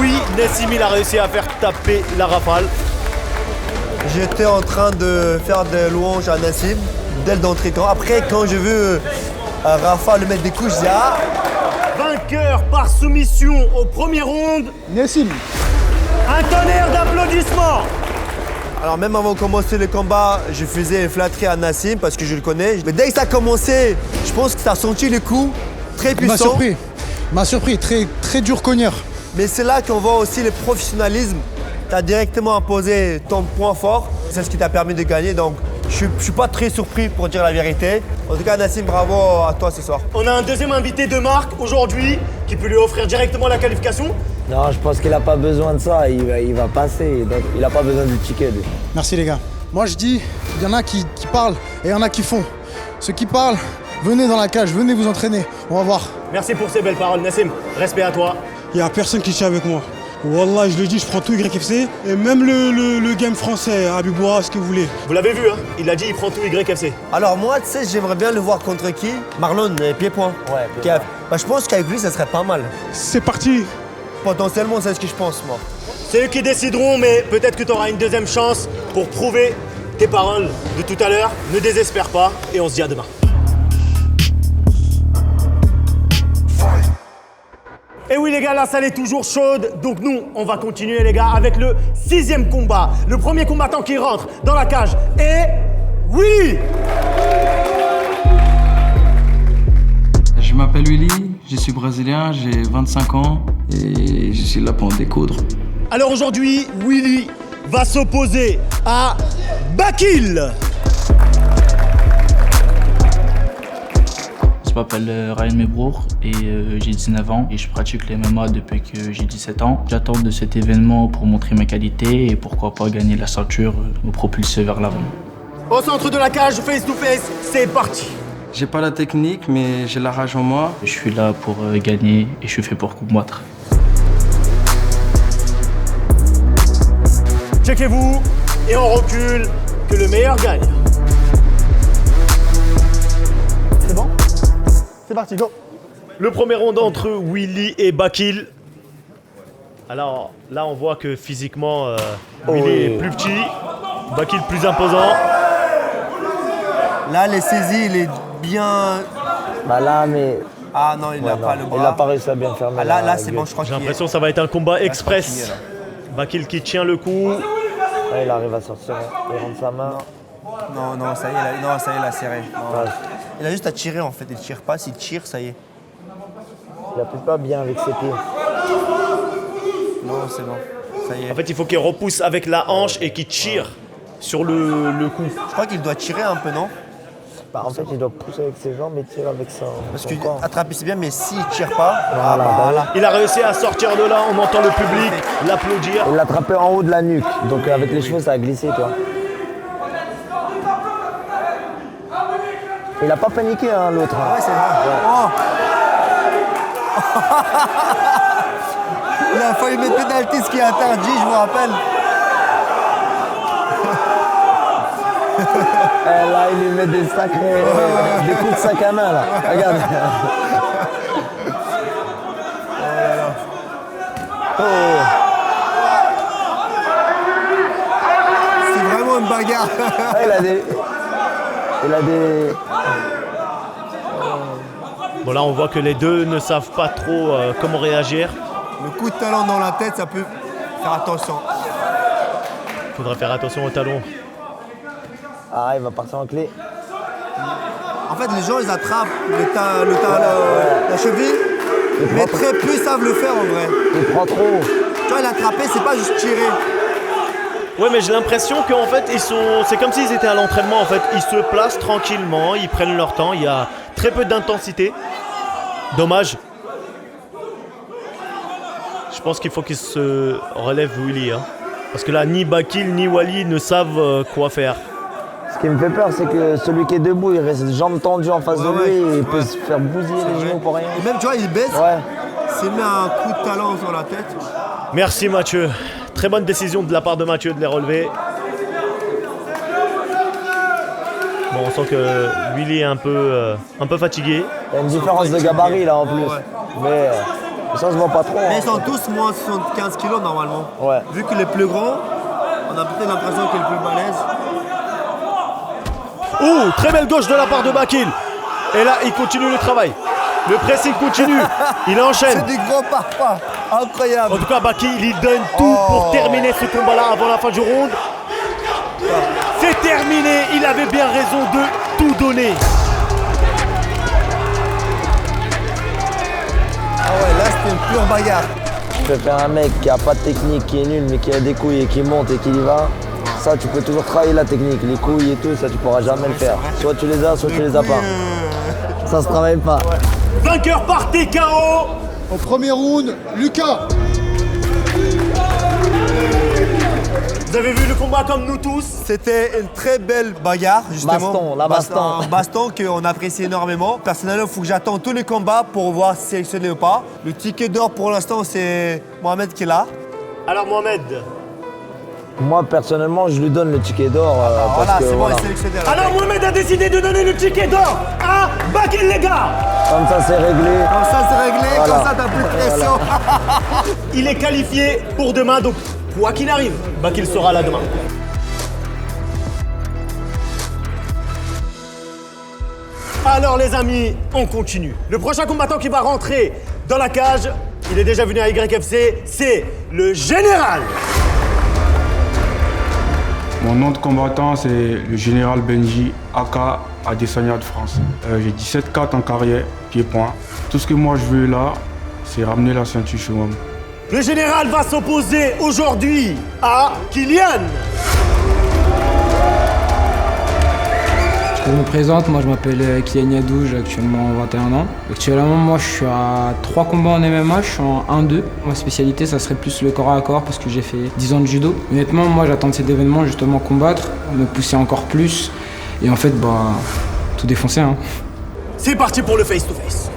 Oui, Nassim, il a réussi à faire taper la rafale. J'étais en train de faire des louanges à Nassim dès d'entrée. Après, quand je veux Rafa le mettre des coups, je dis Vainqueur par soumission au premier round, Nassim. Un tonnerre d'applaudissements. Alors même avant de commencer le combat, je faisais flatterie à Nassim parce que je le connais. Mais dès que ça a commencé, je pense que tu as senti le coup très puissant. Il m'a surpris, très dur cogneur. Mais c'est là qu'on voit aussi le professionnalisme. Tu as directement imposé ton point fort. C'est ce qui t'a permis de gagner. Donc je suis pas très surpris pour dire la vérité. En tout cas, Nassim, bravo à toi ce soir. On a un deuxième invité de marque aujourd'hui qui peut lui offrir directement la qualification. Non, je pense qu'il n'a pas besoin de ça, il va passer, donc il n'a pas besoin du ticket. Lui. Merci les gars. Moi je dis, il y en a qui parlent et il y en a qui font. Ceux qui parlent, venez dans la cage, venez vous entraîner, on va voir. Merci pour ces belles paroles, Nassim. Respect à toi. Il n'y a personne qui tient avec moi. Wallah, je le dis, je prends tout YFC et même le game français, Abiboua, ce que vous voulez. Vous l'avez vu, hein? Il a dit il prend tout YFC. Alors moi, tu sais, j'aimerais bien le voir contre qui? Marlon, pied-point. Ouais. Je pense qu'avec lui, ça serait pas mal. C'est parti. Potentiellement, c'est ce que je pense, moi. C'est eux qui décideront, mais peut-être que tu auras une deuxième chance pour prouver tes paroles de tout à l'heure. Ne désespère pas et on se dit à demain. Et oui les gars, la salle est toujours chaude, donc nous, on va continuer les gars avec le 6e combat. Le premier combattant qui rentre dans la cage est Willy. Je m'appelle Willy, je suis brésilien, j'ai 25 ans et je suis là pour en découdre. Alors aujourd'hui, Willy va s'opposer à Bakil. Je m'appelle Ryan Mebrour et j'ai 19 ans et je pratique les MMA depuis que j'ai 17 ans. J'attends de cet événement pour montrer mes qualités et pourquoi pas gagner la ceinture, me propulser vers l'avant. Au centre de la cage, face to face, c'est parti. J'ai pas la technique mais j'ai la rage en moi. Je suis là pour gagner et je suis fait pour combattre. Checkez-vous et on recule, que le meilleur gagne. C'est bon? C'est parti, go. Le premier round entre Willy et Bakil. Alors là, on voit que physiquement, Willy est plus petit, Bakil plus imposant. Là, les saisies, il est bien... Bah là, mais... Ah non, il n'a pas le bras. Il n'a pas réussi à bien fermer. Là, c'est bon, je crois qu'il J'ai l'impression que ça va être un combat express. Bakil qui tient le coup. Là, il arrive à sortir, il rentre sa main. Non, ça y est, il a serré. Il a juste à tirer en fait, il tire pas, s'il tire, ça y est. Il appuie pas bien avec ses pieds. Non, c'est bon, ça y est. En fait, il faut qu'il repousse avec la hanche et qu'il tire sur le coup. Je crois qu'il doit tirer un peu, non? Bah, en fait, il doit pousser avec ses jambes et tirer avec son corps. Attraper c'est bien, mais s'il tire pas, voilà. Il a réussi à sortir de là, on entend le public l'applaudir. Il l'a attrapé en haut de la nuque, donc avec les cheveux, ça a glissé, toi. Il a pas paniqué, hein, l'autre. Ouais, c'est vrai. Il a failli mettre pénalty, ce qui est interdit, je vous rappelle. Là, il lui met des sacrés, des coups de sac à main, là. Regarde. Oh. C'est vraiment une bagarre. Il a des... Bon là on voit que les deux ne savent pas trop comment réagir. Le coup de talon dans la tête, ça peut faire attention. Il faudra faire attention au talon. Ah, il va partir en clé. En fait, les gens, ils attrapent la cheville, mais très peu savent le faire en vrai. Il prend trop. Tu vois, l'attraper, c'est pas juste tirer. Ouais, mais j'ai l'impression qu'en fait, c'est comme s'ils étaient à l'entraînement. En fait, ils se placent tranquillement, ils prennent leur temps. Il y a très peu d'intensité. Dommage. Je pense qu'il faut qu'ils se relèvent Willy. Hein. Parce que là, ni Bakil ni Wally ne savent quoi faire. Ce qui me fait peur, c'est que celui qui est debout, il reste jambes tendues en face de lui et il peut se faire bousiller les genoux pour rien. Et même, tu vois, il baisse, s'il met un coup de talon sur la tête. Merci Mathieu. Très bonne décision de la part de Mathieu de les relever. Bon, on sent que Willy est un peu fatigué. Il y a une différence de gabarit là en plus. Mais ça se voit pas trop. Mais ils sont tous moins de 75 kilos normalement. Ouais. Vu que les plus grands, on a peut-être l'impression qu'il est le plus balèze. Oh, très belle gauche de la part de Bakil. Et là, il continue le travail. Le pressing continue. Il enchaîne. C'est des gros parfums. Incroyable. En tout cas, Bakil, il donne tout pour terminer ce combat-là avant la fin du round. C'est terminé. Il avait bien raison de tout donner. Ah ouais, là, c'était une pure bagarre. Tu peux faire un mec qui a pas de technique, qui est nul, mais qui a des couilles et qui monte et qui y va. Ça, tu peux toujours travailler la technique, les couilles et tout, ça, tu pourras jamais le faire. Soit tu les as, soit tu les as pas. Ça se travaille pas. Vainqueur par TKO. Au premier round, Lucas. Vous avez vu le combat comme nous tous. C'était une très belle bagarre, justement. Baston. Un baston qu'on apprécie énormément. Personnellement, il faut que j'attende tous les combats pour voir si sélectionné ou pas. Le ticket d'or, pour l'instant, c'est Mohamed qui l'a. Alors, Mohamed. Moi, personnellement, je lui donne le ticket d'or. Voilà, c'est bon, il est sélectionné. Alors, Mohamed a décidé de donner le ticket d'or à Bakil, les gars. Comme ça, c'est réglé. Comme ça, c'est réglé. Voilà. Comme ça, t'as plus de pression. Il est qualifié pour demain, donc quoi qu'il arrive, Bakil sera là demain. Alors les amis, on continue. Le prochain combattant qui va rentrer dans la cage, il est déjà venu à YFC, c'est le Général. Mon nom de combattant, c'est le Général Benji, aka Adesanya de France. J'ai 17-4 en carrière, pied-point. Tout ce que moi je veux là, c'est ramener la ceinture chez moi. Le Général va s'opposer aujourd'hui à Kylian. Je me présente, moi je m'appelle Kylian Yadou, j'ai actuellement 21 ans. Actuellement, moi je suis à 3 combats en MMA, je suis en 1-2. Ma spécialité, ça serait plus le corps à corps parce que j'ai fait 10 ans de judo. Honnêtement, moi j'attends de cet événement justement combattre, me pousser encore plus et en fait, tout défoncer. Hein. C'est parti pour le face-to-face.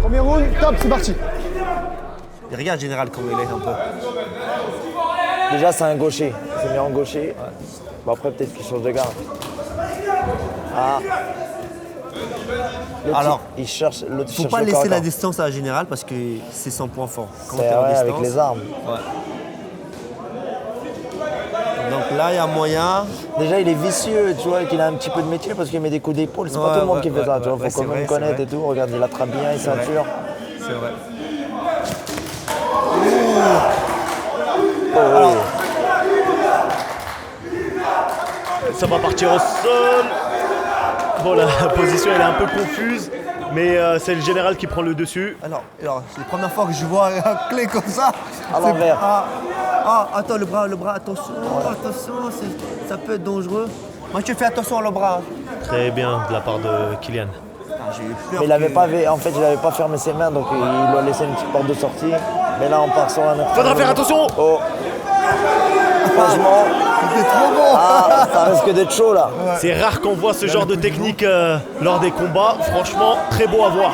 Premier round, top, c'est parti. Et regarde Général comment il est un peu. Déjà, c'est un gaucher. Il s'est mis en gaucher. Bon, après, peut-être qu'il change de garde. Ah. Alors, il cherche. L'autre faut pas laisser la distance à Général parce que c'est son point fort. Quand t'es en avec distance, les armes. Ouais. Donc là, il y a moyen. Déjà, il est vicieux, tu vois, qu'il a un petit peu de métier parce qu'il met des coups d'épaule. C'est pas tout le monde qui fait ça, tu vois. Faut quand même connaître et tout. Regarde, il attrape bien, il ceinture. C'est vrai. Alors, ça va partir au sol. Bon, la position elle est un peu confuse, mais c'est le Général qui prend le dessus. Alors c'est la première fois que je vois un clé comme ça. À l'envers. Attends, le bras, attention, attention, ça peut être dangereux. Mathieu, fais attention au bras. Très bien de la part de Kylian. J'ai eu peur. Mais il avait pas fermé ses mains, donc il lui a laissé une petite porte de sortie. Mais là, on part sur un autre. Faudra faire attention. Oh. Franchement. C'était trop bon. Ah, ça risque d'être chaud là. C'est rare qu'on voit ce genre de technique lors des combats. Franchement, très beau à voir.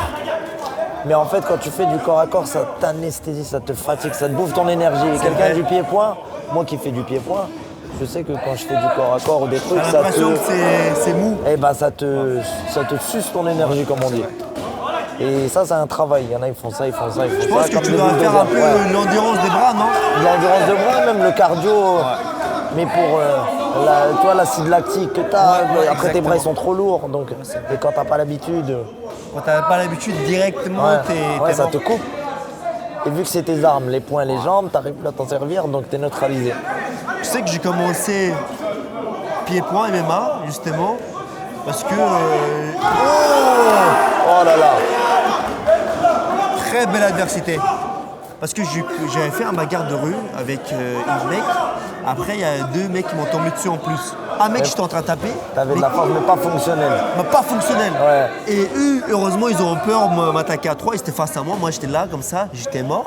Mais en fait, quand tu fais du corps à corps, ça t'anesthésie, ça te fatigue, ça te bouffe ton énergie. Quelqu'un du pied-point, moi qui fais du pied-point, je sais que quand je fais du corps à corps ou des trucs, T'as ça l'impression te... que c'est mou. Eh ben, ça te suce ton énergie, comme on dit. Et ça, c'est un travail. Il y en a, ils font ça, ils font ça, ils font ça. Je pense que comme tu des dois faire un peu bulldozers. l'endurance des bras, non? L'endurance de bras, même le cardio. Mais pour toi, l'acide lactique que tu as, après tes bras ils sont trop lourds. Donc, et quand t'as pas l'habitude. Quand t'as pas l'habitude, directement, t'es ça mort. te coupe. Et vu que c'est tes armes, les poings, les jambes, t'arrives plus à t'en servir, donc t'es neutralisé. Je sais que j'ai commencé pied-point MMA, justement, parce que... Oh là là. Très belle adversité. Parce que j'avais fait un bagarre de rue avec un mec. Après, il y a 2 mecs qui m'ont tombé dessus en plus. Un mec, j'étais en train de taper. T'avais de la force, mais pas fonctionnelle. Mais pas fonctionnelle. Ouais. Et eux, heureusement, ils ont peur de m'attaquer à 3. Ils étaient face à moi. Moi, j'étais là, comme ça. J'étais mort.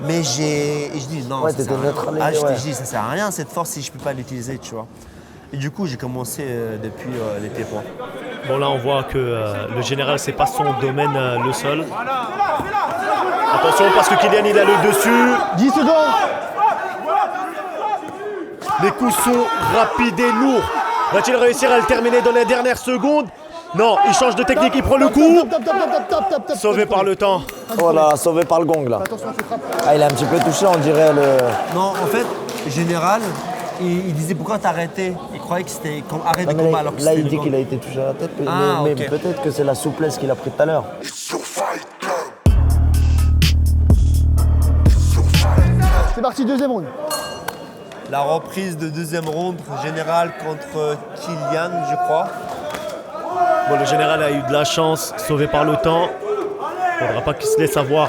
Mais je dis non, Ouais, ça t'étais sert à rien. neutralisé, Ah, je ouais. te dis, ça sert à rien cette force si je peux pas l'utiliser, tu vois. Et du coup, j'ai commencé depuis les pieds-points. Bon, là, on voit que le général, c'est pas son domaine, le sol. Attention, parce que Kylian, il a le dessus. 10 secondes. Les coups sont rapides et lourds. Va-t-il réussir à le terminer dans les dernières secondes? Non, il change de technique, il prend le coup. Sauvé par le temps. Oh là, sauvé par le gong là. Ah, il est un petit peu touché, on dirait le. Non, en fait, général, il disait pourquoi t'as arrêté. Il croyait que c'était comme arrêt de Non, mais combat alors que là, c'était il le dit gong. qu'il a été touché à la tête, Ah, mais ok. peut-être que c'est la souplesse qu'il a pris tout à l'heure. C'est parti, deuxième round. La reprise de deuxième ronde, général contre Kylian, je crois. Bon, le général a eu de la chance, sauvé par le temps. Il ne faudra pas qu'il se laisse avoir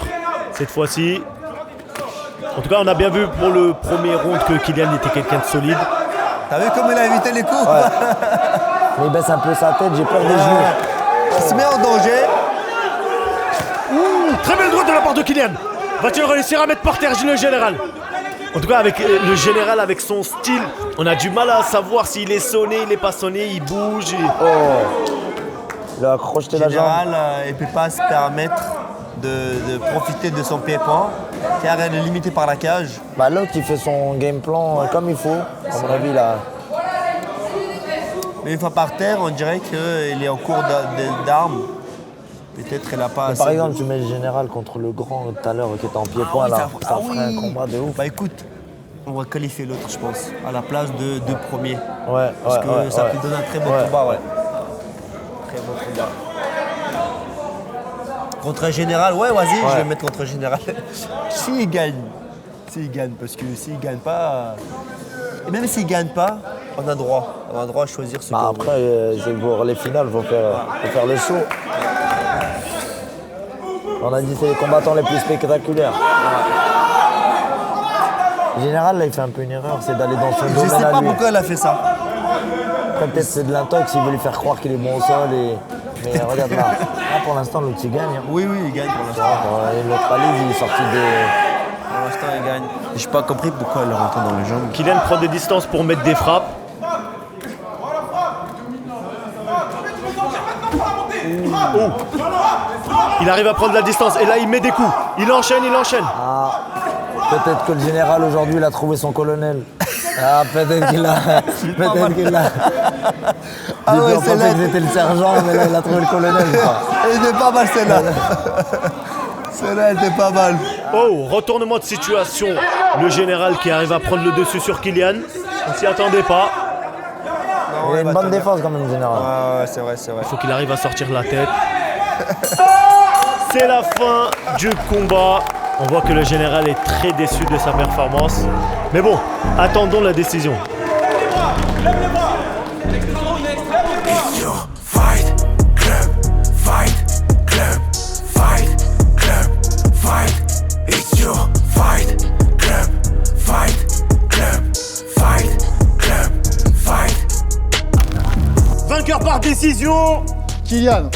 cette fois-ci. En tout cas, on a bien vu pour le premier round que Kylian était quelqu'un de solide. T'as vu comme il a évité les coups? Mais il baisse un peu sa tête, j'ai peur des genoux. Il se met en danger. Très belle droite de la part de Kylian. Va-t-il réussir à mettre par terre le général? En tout cas, avec le général, avec son style, on a du mal à savoir s'il est sonné, il n'est pas sonné, il bouge. Il a crocheté la jambe. Général, il ne peut pas se permettre de profiter de son pied-point, car elle est limitée par la cage. Bah, l'autre, il fait son game plan comme il faut. À mon avis, là. Mais une fois par terre, on dirait qu'il est en cours d'armes. Peut-être qu'elle n'a pas assez. Par exemple, tu mets le général contre le grand tout à l'heure qui était en pied-point, oui, là. ça Ça oui. ferait un combat de ouf. Bah écoute, on va qualifier l'autre, je pense, à la place de deux premiers. Ouais, Parce que ça peut donner un très bon combat, ouais. Très bon combat. Contre un général, ouais, vas-y, je vais mettre contre un général. S'il gagne, parce que s'il gagne pas, et même s'il gagne pas, on a droit à choisir ce qu'on veut. Après, c'est pour les finales, faut faire le show. On a dit c'est les combattants les plus spectaculaires. En général, là, il fait un peu une erreur, c'est d'aller dans son domaine à lui. Je sais pas pourquoi elle a fait ça. Après, peut-être c'est de l'intox, il veut lui faire croire qu'il est bon au sol. Mais regarde là. Là, pour l'instant, l'autre, il gagne. Hein. Oui, il gagne pour l'instant. Il neutralise, il est sorti de... Pour l'instant, il gagne. J'ai pas compris pourquoi elle est rentrée dans les jambes. Kylian prend des distances pour mettre des frappes. Il arrive à prendre la distance et là il met des coups. Il enchaîne. Ah, peut-être que le général aujourd'hui il a trouvé son colonel. Ah, peut-être qu'il a. Ah ouais, on pensait que c'était le sergent, mais là il a trouvé le colonel. Elle était pas mal celle-là. Celle-là, elle était pas mal. Oh, retournement de situation. Le général qui arrive à prendre le dessus sur Kylian. On s'y attendait pas. Il a une bonne défense quand même, le général. Ouais, c'est vrai. Il faut qu'il arrive à sortir la tête. C'est la fin du combat. On voit que le général est très déçu de sa performance. Mais bon, attendons la décision. Vainqueur par décision, Kylian.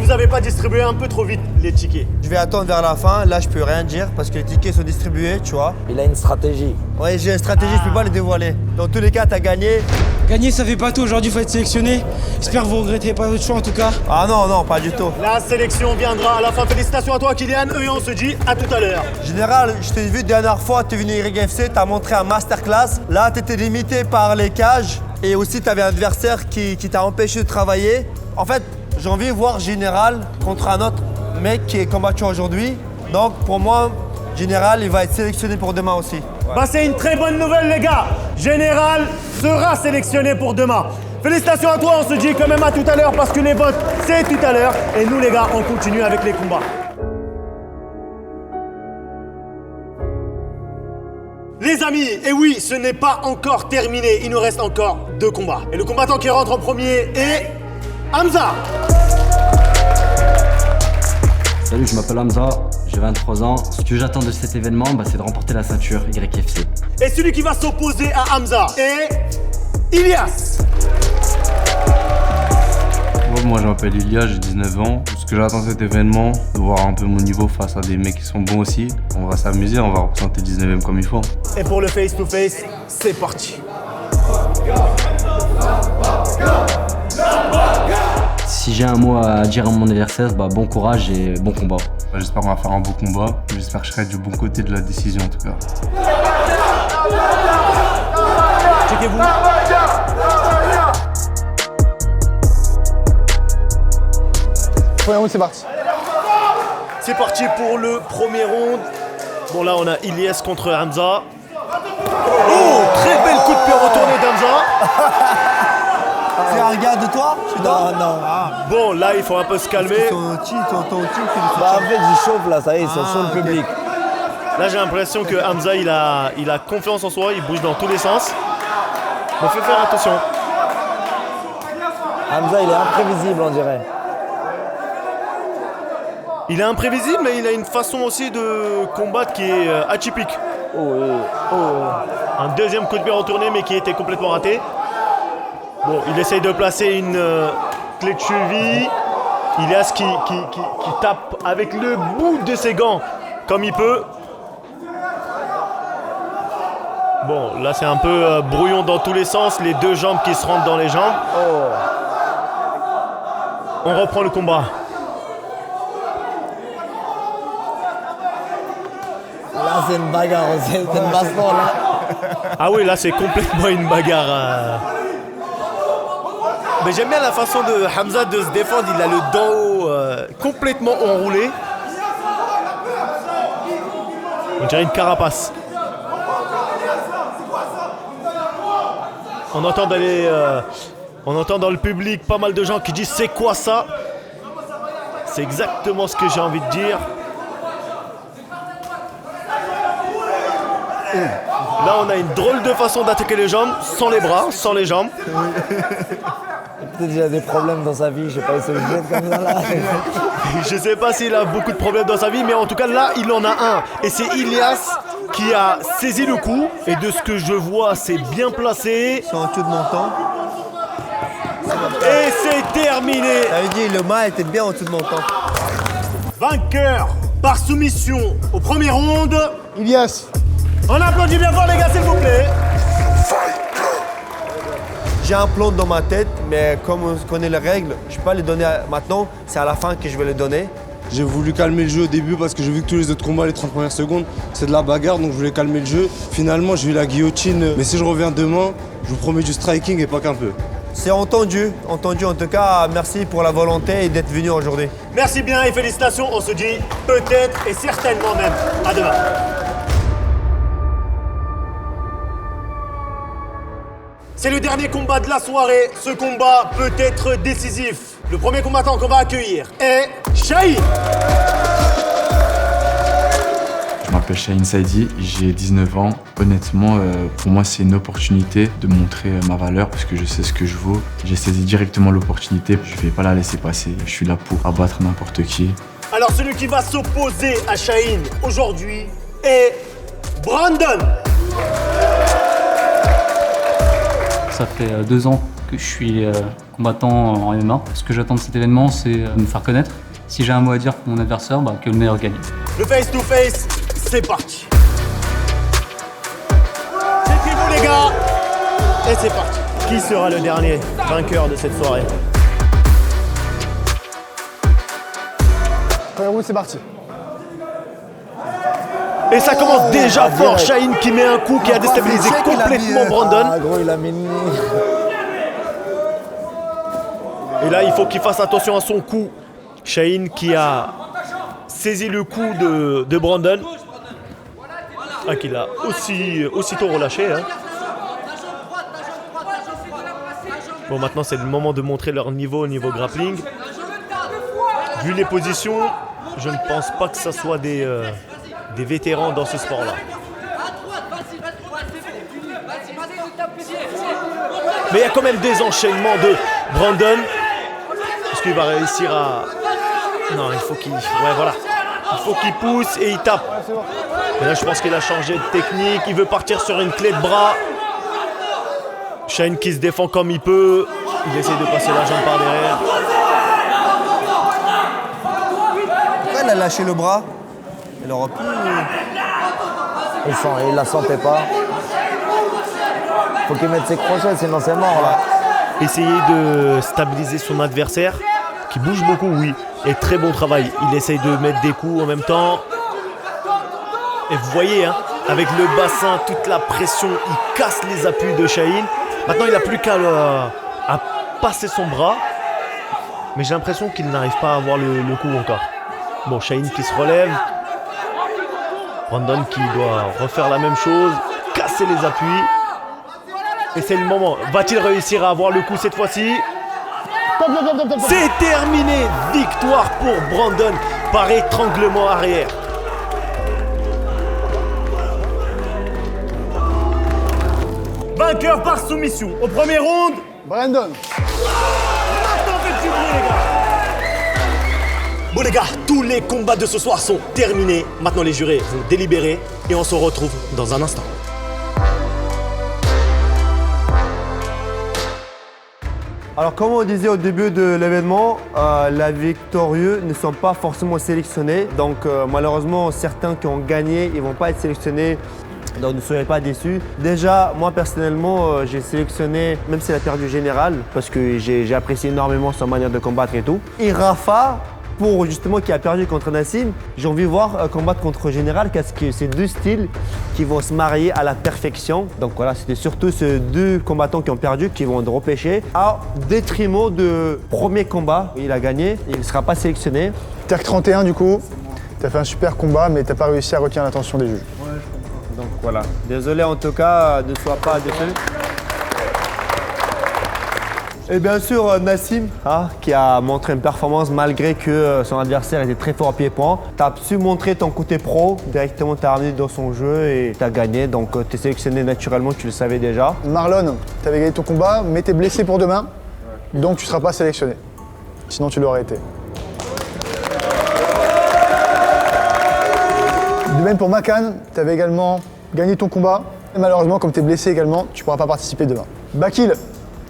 vous avez pas distribué un peu trop vite les tickets? Je vais attendre vers la fin. Là, je peux rien dire parce que les tickets sont distribués, tu vois. Il a une stratégie. Ouais, j'ai une stratégie, je peux pas les dévoiler. Dans tous les cas, t'as gagné. Gagner, ça fait pas tout. Aujourd'hui, il faut être sélectionné. J'espère que vous regretterez pas votre choix en tout cas. Ah non, pas du tout. La sélection viendra à la fin. Félicitations à toi, Kylian. Et on se dit à tout à l'heure. Général, je t'ai vu la dernière fois, tu es venu à YFC, t'as montré un masterclass. Là, t'étais limité par les cages et aussi t'avais un adversaire qui t'a empêché de travailler. En fait, j'ai envie de voir Général contre un autre mec qui est combattu aujourd'hui. Donc pour moi, Général, il va être sélectionné pour demain aussi. Ouais. Bah, c'est une très bonne nouvelle, les gars. Général sera sélectionné pour demain. Félicitations à toi, on se dit quand même à tout à l'heure parce que les votes, c'est tout à l'heure. Et nous, les gars, on continue avec les combats. Les amis, et oui, ce n'est pas encore terminé. Il nous reste encore 2 combats. Et le combattant qui rentre en premier est Hamza. Salut, je m'appelle Hamza, j'ai 23 ans. Ce que j'attends de cet événement, c'est de remporter la ceinture YFC. Et celui qui va s'opposer à Hamza est Ilias. Moi je m'appelle Ilias, j'ai 19 ans. Ce que j'attends de cet événement, de voir un peu mon niveau face à des mecs qui sont bons aussi. On va s'amuser, on va représenter 19e comme il faut. Et pour le face-to-face, c'est parti. Si j'ai un mot à dire à mon adversaire, bon courage et bon combat. J'espère qu'on va faire un beau combat. J'espère que je serai du bon côté de la décision en tout cas. Checkez-vous. C'est parti. C'est parti pour le premier round. Bon, là, on a Ilias contre Hamza. Oh, très bel coup de pied retourné d'Hamza. C'est un regard de toi? Non. Bon, là, il faut un peu se calmer. En fait, j'y chauffe là, ça y est, c'est sur le public. Là, j'ai l'impression que Hamza, il a confiance en soi, il bouge dans tous les sens. Mais faut faire attention. Hamza, il est imprévisible, on dirait. Il est imprévisible, mais il a une façon aussi de combattre qui est atypique. Un deuxième coup de pied retourné, mais qui était complètement raté. Bon, il essaye de placer une clé de cheville. Ilias qui tape avec le bout de ses gants comme il peut. Bon, là c'est un peu brouillon dans tous les sens, les deux jambes qui se rentrent dans les jambes. On reprend le combat. Là c'est une bagarre, c'est une baston là. Ah oui, là c'est complètement une bagarre. Mais j'aime bien la façon de Hamza de se défendre, il a le dos haut complètement enroulé. On dirait une carapace. On entend dans le public pas mal de gens qui disent c'est quoi ça? C'est exactement ce que j'ai envie de dire. Là on a une drôle de façon d'attaquer les jambes, sans les bras, sans les jambes. Peut-être qu'il a des problèmes dans sa vie, je sais pas, il se jette comme ça là. Je sais pas s'il a beaucoup de problèmes dans sa vie, mais en tout cas là il en a un. Et c'est Ilias qui a saisi le coup. Et de ce que je vois, c'est bien placé. C'est en dessous de mon temps. Et c'est terminé. Ça veut dire le mât était bien en dessous de mon temps. Vainqueur par soumission au premier round, Ilias. On applaudit bien fort les gars s'il vous plaît. J'ai un plan dans ma tête, mais comme on connaît les règles, je ne peux pas les donner maintenant. C'est à la fin que je vais les donner. J'ai voulu calmer le jeu au début parce que j'ai vu que tous les autres combats, les 30 premières secondes, c'est de la bagarre, donc je voulais calmer le jeu. Finalement, j'ai eu la guillotine, mais si je reviens demain, je vous promets du striking et pas qu'un peu. C'est entendu. En tout cas, merci pour la volonté et d'être venu aujourd'hui. Merci bien et félicitations, on se dit peut-être et certainement même à demain. C'est le dernier combat de la soirée. Ce combat peut être décisif. Le premier combattant qu'on va accueillir est Shaheen. Je m'appelle Shaheen Saidi, j'ai 19 ans. Honnêtement, pour moi, c'est une opportunité de montrer ma valeur parce que je sais ce que je vaux. J'ai saisi directement l'opportunité, je vais pas la laisser passer. Je suis là pour abattre n'importe qui. Alors, celui qui va s'opposer à Shaheen aujourd'hui est Brandon. Ça fait 2 ans que je suis combattant en MMA. Ce que j'attends de cet événement, c'est de me faire connaître. Si j'ai un mot à dire pour mon adversaire, que le meilleur gagne. Le face-to-face, c'est parti. C'est vous les gars. Et c'est parti. Qui sera le dernier vainqueur de cette soirée? Première route, c'est parti. Et ça commence déjà fort. Shaheen qui met un coup qui a déstabilisé complètement Brandon. Ah gros, il a mis... Et là, il faut qu'il fasse attention à son coup. Shaheen qui a saisi le coup de Brandon. Ah, qu'il a aussitôt relâché. Hein. Bon, maintenant, c'est le moment de montrer leur niveau au niveau grappling. Vu les positions, je ne pense pas que ce soit des vétérans dans ce sport-là. Mais il y a quand même des enchaînements de Brandon. Est-ce qu'il va réussir à... Non, il faut qu'il... Ouais, voilà. Il faut qu'il pousse et il tape. Mais là, je pense qu'il a changé de technique. Il veut partir sur une clé de bras. Shaheen qui se défend comme il peut. Il essaie de passer la jambe par derrière. Pourquoi elle a lâché le bras? Elle aurait pu... Il la sentait pas. Faut qu'il mette ses crochets, sinon c'est mort là. Essayer de stabiliser son adversaire, qui bouge beaucoup, oui. Et très bon travail. Il essaye de mettre des coups en même temps. Et vous voyez, hein, avec le bassin, toute la pression, il casse les appuis de Shaheen. Maintenant, il n'a plus qu'à à passer son bras. Mais j'ai l'impression qu'il n'arrive pas à avoir le coup encore. Bon, Shaheen qui se relève. Brandon qui doit refaire la même chose, casser les appuis. Et c'est le moment. Va-t-il réussir à avoir le coup cette fois-ci? C'est terminé. Victoire pour Brandon par étranglement arrière. Vainqueur par soumission. Au premier round, Brandon. Maintenant, faites du bruit, les gars. Bon les gars, tous les combats de ce soir sont terminés. Maintenant les jurés vont délibérer et on se retrouve dans un instant. Alors comme on disait au début de l'événement, les victorieux ne sont pas forcément sélectionnés. Donc malheureusement, certains qui ont gagné, ils ne vont pas être sélectionnés. Donc ne soyez pas déçus. Déjà, moi personnellement, j'ai sélectionné, même s'il a perdu Général, parce que j'ai apprécié énormément sa manière de combattre et tout. Et Rafa, pour justement qui a perdu contre Nassim, j'ai envie de voir combattre contre Général parce que c'est deux styles qui vont se marier à la perfection. Donc voilà, c'était surtout ces deux combattants qui ont perdu qui vont repêcher à détriment de premier combat. Il a gagné, il ne sera pas sélectionné. Terre 31 du coup, tu as fait un super combat mais tu n'as pas réussi à retenir l'attention des juges. Donc voilà, désolé en tout cas, ne sois pas déçu. Et bien sûr, Nassim, qui a montré une performance malgré que son adversaire était très fort à pied-point. Tu as su montrer ton côté pro, directement tu as ramené dans son jeu et tu as gagné. Donc tu es sélectionné naturellement, tu le savais déjà. Marlon, tu avais gagné ton combat, mais tu es blessé pour demain, donc tu ne seras pas sélectionné. Sinon tu l'aurais été. De même pour Makan, tu avais également gagné ton combat. Et malheureusement, comme tu es blessé également, tu ne pourras pas participer demain. Bakil,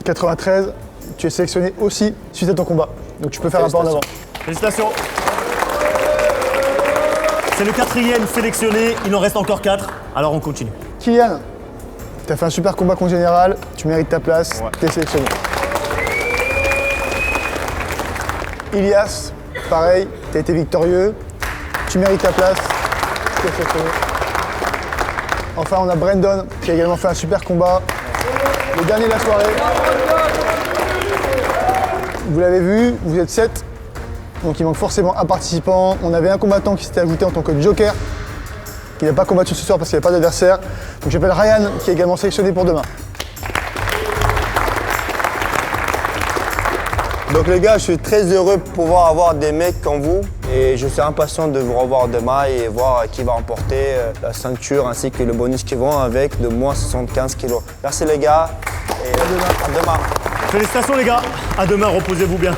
93, tu es sélectionné aussi suite à ton combat. Donc tu peux faire un pas en avant. Félicitations. C'est le 4e sélectionné, il en reste encore 4, alors on continue. Kylian, tu as fait un super combat contre Général, tu mérites ta place, tu es sélectionné. Ilias, pareil, tu as été victorieux, tu mérites ta place, tu es sélectionné. Enfin, on a Brandon qui a également fait un super combat, le dernier de la soirée. Vous l'avez vu, vous êtes 7, donc il manque forcément un participant. On avait un combattant qui s'était ajouté en tant que joker, qui n'a pas combattu ce soir parce qu'il n'y avait pas d'adversaire. Donc j'appelle Ryan, qui est également sélectionné pour demain. Donc les gars, je suis très heureux de pouvoir avoir des mecs comme vous et je suis impatient de vous revoir demain et voir qui va remporter la ceinture ainsi que le bonus qui vont avec de moins 75 kilos. Merci les gars et à demain. Félicitations les gars, à demain, reposez-vous bien.